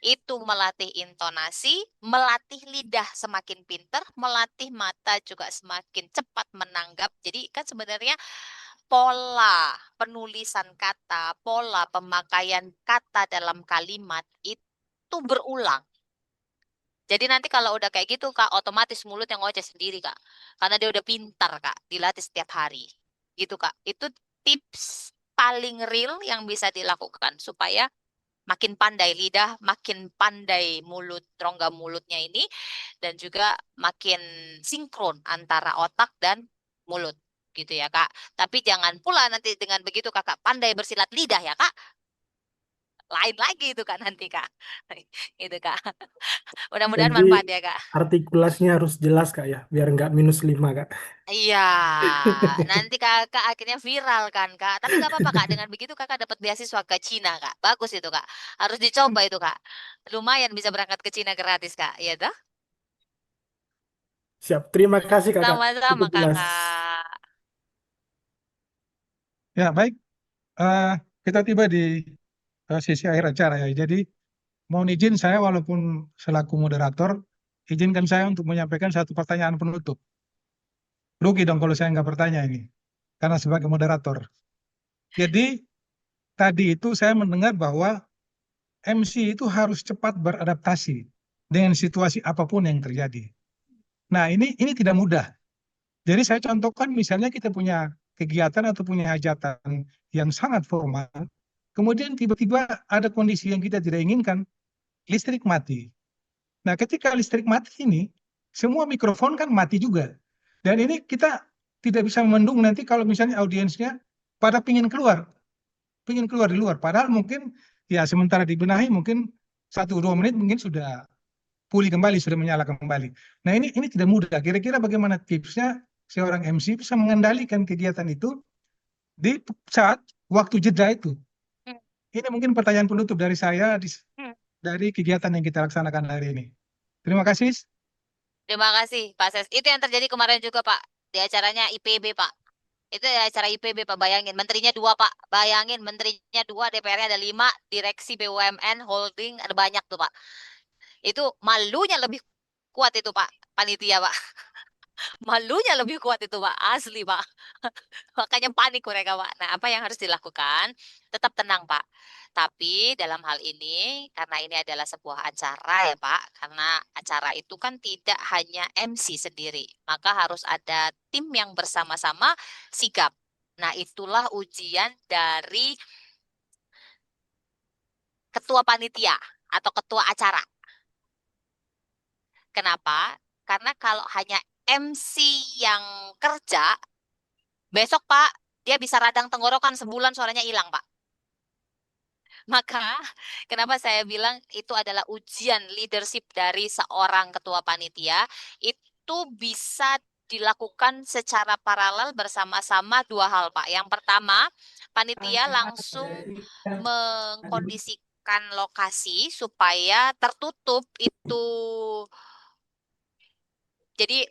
Itu melatih intonasi, melatih lidah semakin pinter, melatih mata juga semakin cepat menanggap. Jadi kan sebenarnya pola penulisan kata, pola pemakaian kata dalam kalimat itu berulang. Jadi nanti kalau udah kayak gitu Kak, otomatis mulut yang ngoceh sendiri Kak. Karena dia udah pintar Kak, dilatih setiap hari. Gitu Kak. Itu tips paling real yang bisa dilakukan supaya makin pandai lidah, makin pandai mulut, rongga mulutnya ini, dan juga makin sinkron antara otak dan mulut. Gitu ya Kak. Tapi jangan pula nanti dengan begitu Kakak pandai bersilat lidah ya Kak. Lain lagi itu Kak nanti Kak. Itu Kak. Mudah-mudahan Jadi manfaat ya Kak. artikulasinya harus jelas, Kak ya, biar nggak -5, Kak. Iya, nanti kakak akhirnya viral kan kak. Tapi nggak apa-apa kak, dengan begitu kakak dapat beasiswa ke Cina kak. Bagus itu kak, harus dicoba itu kak. Lumayan bisa berangkat ke Cina gratis kak, ya toh? Siap. Terima kasih, Kakak. Sama-sama Cukup jelas. kakak. Ya, baik. Eh, kita tiba di sesi akhir acara ya. Jadi, mohon izin saya walaupun selaku moderator, izinkan saya untuk menyampaikan satu pertanyaan penutup. Rugi dong kalau saya nggak bertanya ini, karena sebagai moderator. Jadi, tadi itu saya mendengar bahwa MC itu harus cepat beradaptasi dengan situasi apapun yang terjadi. Nah, ini tidak mudah. Jadi saya contohkan misalnya kita punya kegiatan atau punya hajatan yang sangat formal, kemudian tiba-tiba ada kondisi yang kita tidak inginkan, listrik mati. Nah, ketika listrik mati ini, semua mikrofon kan mati juga. Dan ini kita tidak bisa memendung nanti kalau misalnya audiensnya pada pingin keluar di luar. Padahal mungkin ya sementara dibenahi mungkin 1-2 menit mungkin sudah pulih kembali, sudah menyala kembali. Nah ini tidak mudah. Kira-kira bagaimana tipsnya seorang MC bisa mengendalikan kegiatan itu di saat waktu jeda itu? Ini mungkin pertanyaan penutup dari saya dari kegiatan yang kita laksanakan hari ini. Terima kasih. Terima kasih Pak Ses. Itu yang terjadi kemarin juga Pak, di acaranya IPB Pak. Itu acara IPB Pak, bayangin. Menterinya 2 Pak. Bayangin menterinya 2, DPR-nya ada 5, direksi BUMN, holding, ada banyak tuh Pak. Itu malunya lebih kuat itu Pak, panitia Pak. Malunya lebih kuat itu, Pak. Asli, Pak. Makanya panik mereka, Pak. Nah, apa yang harus dilakukan? Tetap tenang, Pak. Tapi dalam hal ini, karena ini adalah sebuah acara ya, Pak. Karena acara itu kan tidak hanya MC sendiri. Maka harus ada tim yang bersama-sama sigap. Nah, itulah ujian dari ketua panitia atau ketua acara. Kenapa? Karena kalau hanya MC yang kerja, besok Pak, dia bisa radang tenggorokan sebulan suaranya hilang Pak. Maka kenapa saya bilang itu adalah ujian leadership dari seorang ketua panitia, itu bisa dilakukan secara paralel bersama-sama dua hal Pak. Yang pertama, panitia langsung mengkondisikan lokasi supaya tertutup itu. Jadi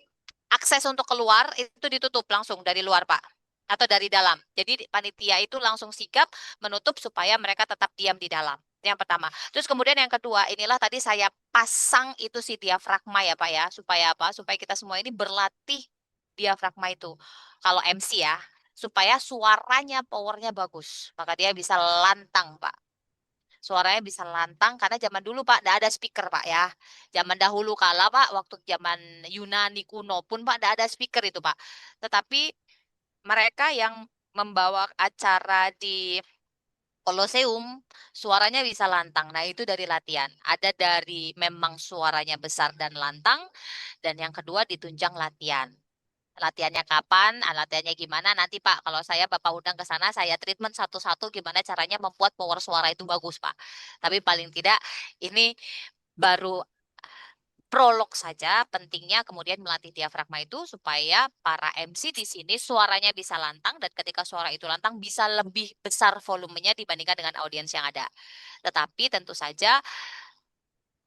akses untuk keluar itu ditutup langsung dari luar, Pak, atau dari dalam. Jadi panitia itu langsung sigap menutup supaya mereka tetap diam di dalam. Yang pertama. Terus kemudian yang kedua, inilah tadi saya pasang itu si diafragma ya, Pak ya, supaya apa? Supaya kita semua ini berlatih diafragma itu. Kalau MC ya, supaya suaranya, powernya bagus. Maka dia bisa lantang, Pak. Suaranya bisa lantang karena zaman dulu Pak tidak ada speaker Pak ya. Zaman dahulu kala Pak, waktu zaman Yunani kuno pun Pak tidak ada speaker itu Pak. Tetapi mereka yang membawa acara di Koloseum, suaranya bisa lantang. Nah itu dari latihan. Ada dari memang suaranya besar dan lantang, dan yang kedua ditunjang latihan. Latihannya kapan, latihannya gimana, nanti Pak, kalau saya Bapak undang ke sana, saya treatment satu-satu gimana caranya membuat power suara itu bagus Pak. Tapi paling tidak ini baru prolog saja, pentingnya kemudian melatih diafragma itu supaya para MC di sini suaranya bisa lantang, dan ketika suara itu lantang bisa lebih besar volumenya dibandingkan dengan audiens yang ada. Tetapi tentu saja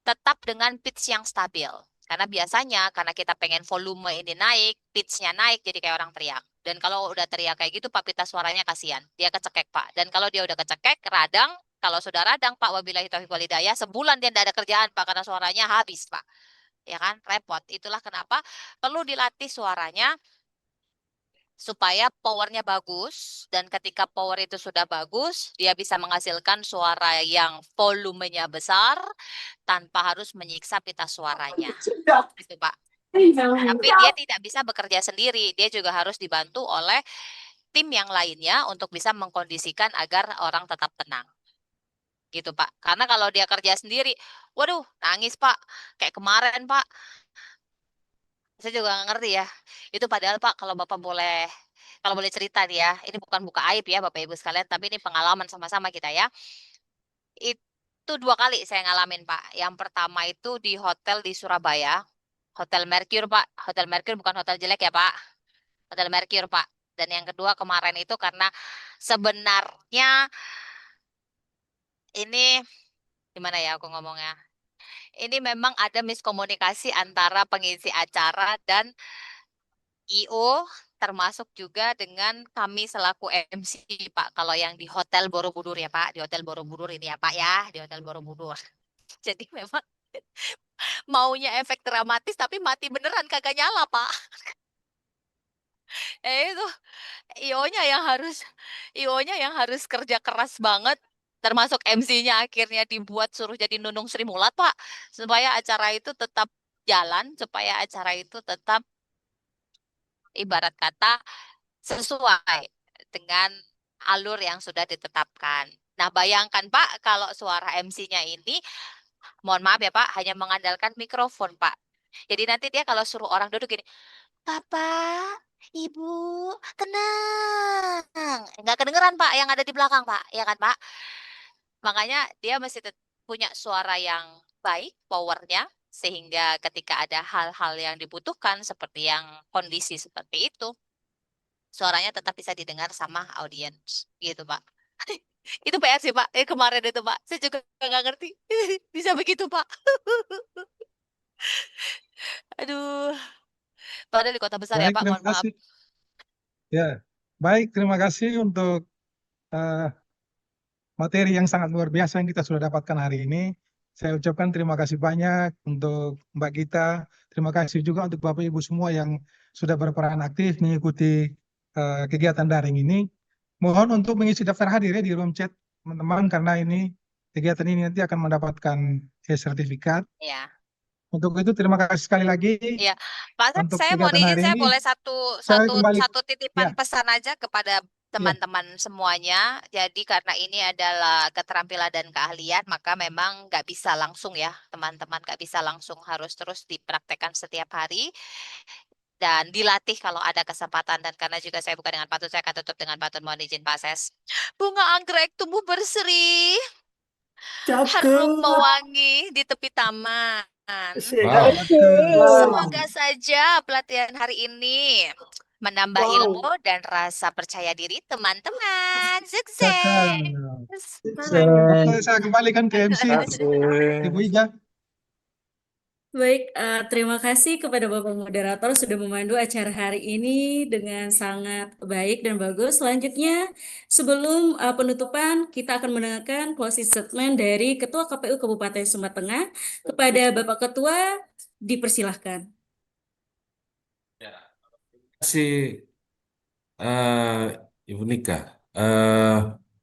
tetap dengan pitch yang stabil. Karena biasanya, karena kita pengen volume ini naik, pitch-nya naik, jadi kayak orang teriak. Dan kalau udah teriak kayak gitu, Pak, pita suaranya kasihan. Dia kecekek, Pak. Dan kalau dia udah kecekek, radang, kalau sudah radang, Pak, wabillahi taufiq walhidayah, sebulan dia tidak ada kerjaan, Pak, karena suaranya habis, Pak. Ya kan, repot. Itulah kenapa perlu dilatih suaranya, supaya powernya bagus, dan ketika power itu sudah bagus, dia bisa menghasilkan suara yang volumenya besar tanpa harus menyiksa pita suaranya. Gitu, Pak. Tapi dia tidak bisa bekerja sendiri, dia juga harus dibantu oleh tim yang lainnya untuk bisa mengkondisikan agar orang tetap tenang. Gitu, Pak. Karena kalau dia kerja sendiri, waduh, nangis, Pak. Kayak kemarin, Pak. Saya juga nggak ngerti ya. Itu padahal Pak, kalau Bapak boleh, kalau boleh cerita nih ya, ini bukan buka aib ya Bapak Ibu sekalian, tapi ini pengalaman sama-sama kita ya. Itu 2 kali saya ngalamin Pak. Yang pertama itu di hotel di Surabaya, Hotel Mercure Pak. Hotel Mercure bukan hotel jelek ya Pak. Hotel Mercure Pak. Dan yang kedua kemarin itu karena sebenarnya ini gimana ya aku ngomongnya. Ini memang ada miskomunikasi antara pengisi acara dan IO, termasuk juga dengan kami selaku MC Pak. Kalau yang di Hotel Borobudur ya Pak, di Hotel Borobudur ini ya Pak ya, di Hotel Borobudur. Jadi memang maunya efek dramatis tapi mati beneran kagak nyala Pak. Itu IO-nya yang harus kerja keras banget, termasuk MC-nya akhirnya dibuat suruh jadi Nunung Sri Mulat Pak, supaya acara itu tetap jalan, supaya acara itu tetap ibarat kata sesuai dengan alur yang sudah ditetapkan. Nah, bayangkan Pak, kalau suara MC-nya ini, mohon maaf ya Pak, hanya mengandalkan mikrofon Pak. Jadi nanti dia kalau suruh orang duduk gini, Bapak, Ibu, tenang. Nggak kedengeran Pak yang ada di belakang Pak, ya kan Pak? Makanya dia mesti punya suara yang baik, powernya, sehingga ketika ada hal-hal yang dibutuhkan, seperti yang kondisi seperti itu, suaranya tetap bisa didengar sama audiens gitu Pak. Itu PR sih Pak, kemarin itu Pak, saya juga nggak ngerti bisa begitu Pak. Aduh, padahal di kota besar ya Baik, Pak, terima mohon maaf. kasih. Ya, baik, terima kasih untuk materi yang sangat luar biasa yang kita sudah dapatkan hari ini. Saya ucapkan terima kasih banyak untuk Mbak Gita. Terima kasih juga untuk Bapak Ibu semua yang sudah berperan aktif mengikuti kegiatan daring ini. Mohon untuk mengisi daftar hadir ya di room chat teman-teman, karena ini kegiatan ini nanti akan mendapatkan sertifikat. Ya. Untuk itu terima kasih sekali lagi Iya, Pak Asep, untuk saya mohon kegiatan izin, hari saya ini. boleh Saya kembali, satu titipan ya, pesan aja kepada teman-teman semuanya. Jadi karena ini adalah keterampilan dan keahlian, maka memang nggak bisa langsung ya, teman-teman nggak bisa langsung, harus terus dipraktekkan setiap hari dan dilatih kalau ada kesempatan. Dan karena juga saya buka dengan pantun, saya akan tutup dengan pantun, mohon izin Pak Ses. Bunga anggrek tumbuh berseri, harum Cakep. mewangi di tepi taman. Wow. Semoga saja pelatihan hari ini menambah ilmu dan rasa percaya diri teman-teman. cakap. Sukses. Oke, saya kembalikan ke MC, Ibu Ija. Baik, terima kasih kepada Bapak Moderator sudah memandu acara hari ini dengan sangat baik dan bagus. Selanjutnya, sebelum penutupan, kita akan mendengarkan closing statement dari Ketua KPU Kabupaten Sumba Tengah. Kepada Bapak Ketua, dipersilahkan. Terima kasih Ibu Nika.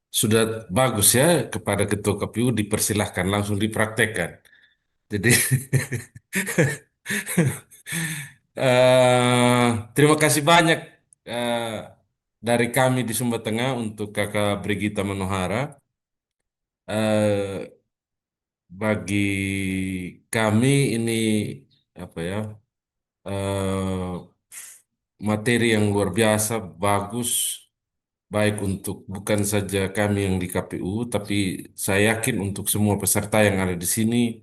Sudah bagus ya, kepada Ketua KPU dipersilahkan langsung dipraktekkan. Jadi terima kasih banyak eh, dari kami di Sumba Tengah untuk Kakak Brigita Manohara. Eh, bagi kami ini apa ya, eh, materi yang luar biasa, bagus, baik untuk bukan saja kami yang di KPU, tapi saya yakin untuk semua peserta yang ada di sini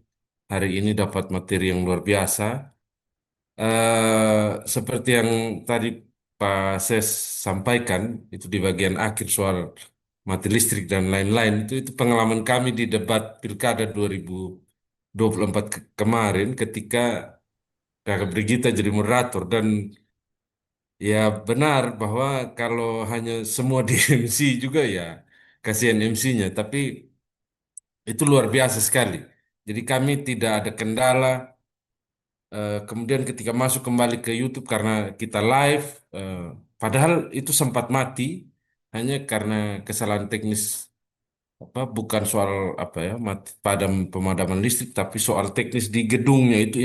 hari ini dapat materi yang luar biasa. Seperti yang tadi Pak Ses sampaikan, itu di bagian akhir soal mati listrik dan lain-lain, itu pengalaman kami di debat Pilkada 2024 kemarin ketika Kakak Brigita jadi moderator. Dan ya benar bahwa kalau hanya semua di MC juga ya kasihan MC-nya, tapi itu luar biasa sekali. Jadi kami tidak ada kendala. Kemudian ketika masuk kembali ke YouTube karena kita live, eh, padahal itu sempat mati hanya karena kesalahan teknis, apa bukan soal apa ya mati padam pemadaman listrik, tapi soal teknis di gedungnya itu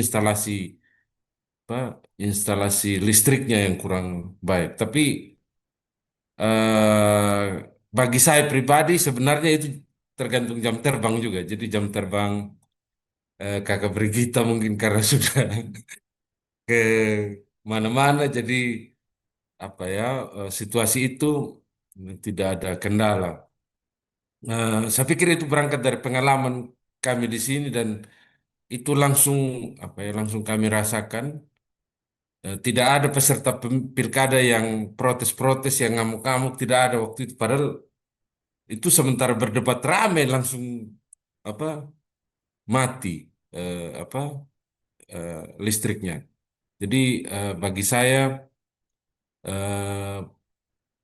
apa instalasi listriknya yang kurang baik. Tapi eh, bagi saya pribadi sebenarnya itu tergantung jam terbang juga. Jadi jam terbang Kakak Brigita mungkin karena sudah ke mana-mana, jadi apa ya situasi itu tidak ada kendala. Saya pikir itu berangkat dari pengalaman kami di sini dan itu langsung apa ya langsung kami rasakan. Tidak ada peserta pilkada yang protes-protes yang ngamuk-ngamuk, tidak ada waktu itu. Padahal itu sementara berdebat ramai langsung apa mati apa listriknya. Jadi bagi saya eh,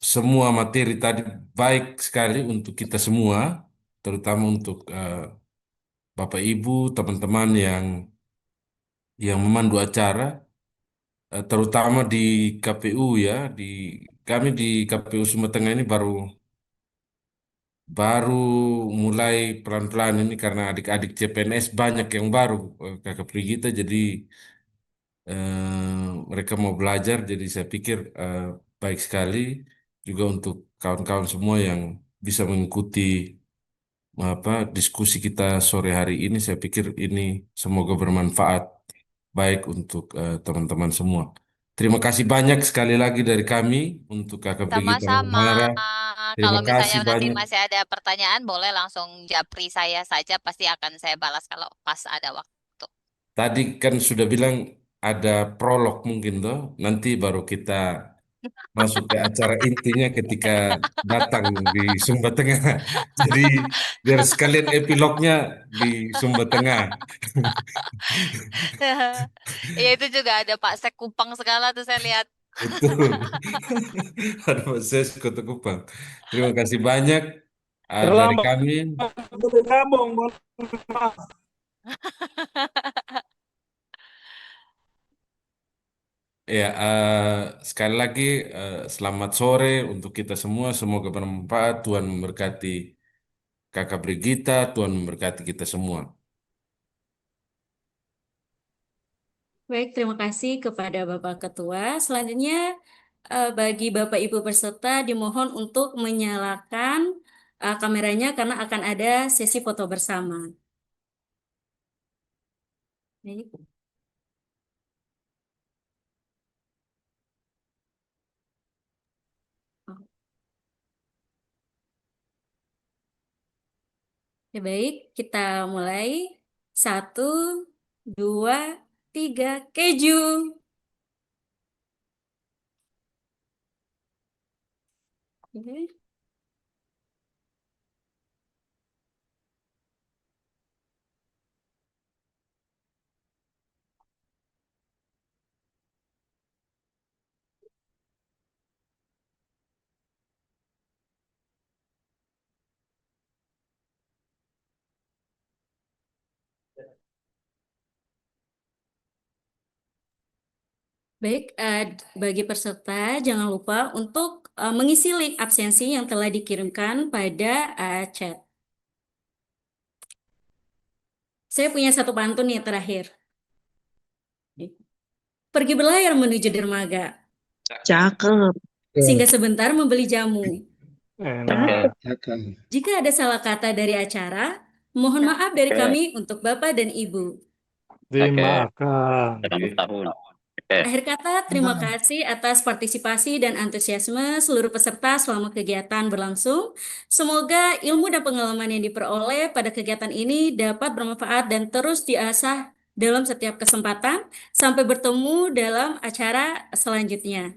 semua materi tadi baik sekali untuk kita semua, terutama untuk Bapak Ibu, teman-teman yang memandu acara, terutama di KPU ya, kami di KPU Sumatera Tengah ini baru baru mulai pelan-pelan ini karena adik-adik CPNS banyak yang baru, Kakak Prigita, jadi mereka mau belajar, jadi saya pikir baik sekali juga untuk kawan-kawan semua yang bisa mengikuti apa diskusi kita sore hari ini. Saya pikir ini semoga bermanfaat baik untuk teman-teman semua. Terima kasih banyak sekali lagi dari kami untuk Kakak Brigita Sama-sama. Manohara. Terima Kalau kasih misalnya nanti banyak. masih ada pertanyaan, boleh langsung japri saya saja, pasti akan saya balas kalau pas ada waktu. Tadi kan sudah bilang ada prolog mungkin toh, nanti baru kita masuk ke acara intinya ketika datang di Sumba Tengah. Jadi biar sekalian epilognya di Sumba Tengah. Ya itu juga ada Pak Sek Kupang segala tuh saya lihat. Betul. Ada Mas Ses Kota Kupang. Terima kasih banyak dari Terlambat kami. bergabung, mohon maaf. Ya, sekali lagi selamat sore untuk kita semua. Semoga bermanfaat. Tuhan memberkati Kakak Brigita, Tuhan memberkati kita semua. Baik, terima kasih kepada Bapak Ketua. Selanjutnya, bagi Bapak Ibu peserta dimohon untuk menyalakan kameranya karena akan ada sesi foto bersama. Baik. Ya, baik, kita mulai. 1, 2, 3, keju. Oke. Baik, bagi peserta jangan lupa untuk mengisi link absensi yang telah dikirimkan pada chat. Saya punya satu pantun nih terakhir. Pergi berlayar menuju dermaga, Cakep. singgah sebentar membeli jamu. Cakep. Jika ada salah kata dari acara, mohon maaf dari Oke. kami untuk Bapak dan Ibu. Dimaafkan. Selamat tahun. Akhir kata, terima kasih atas partisipasi dan antusiasme seluruh peserta selama kegiatan berlangsung. Semoga ilmu dan pengalaman yang diperoleh pada kegiatan ini dapat bermanfaat dan terus diasah dalam setiap kesempatan. Sampai bertemu dalam acara selanjutnya.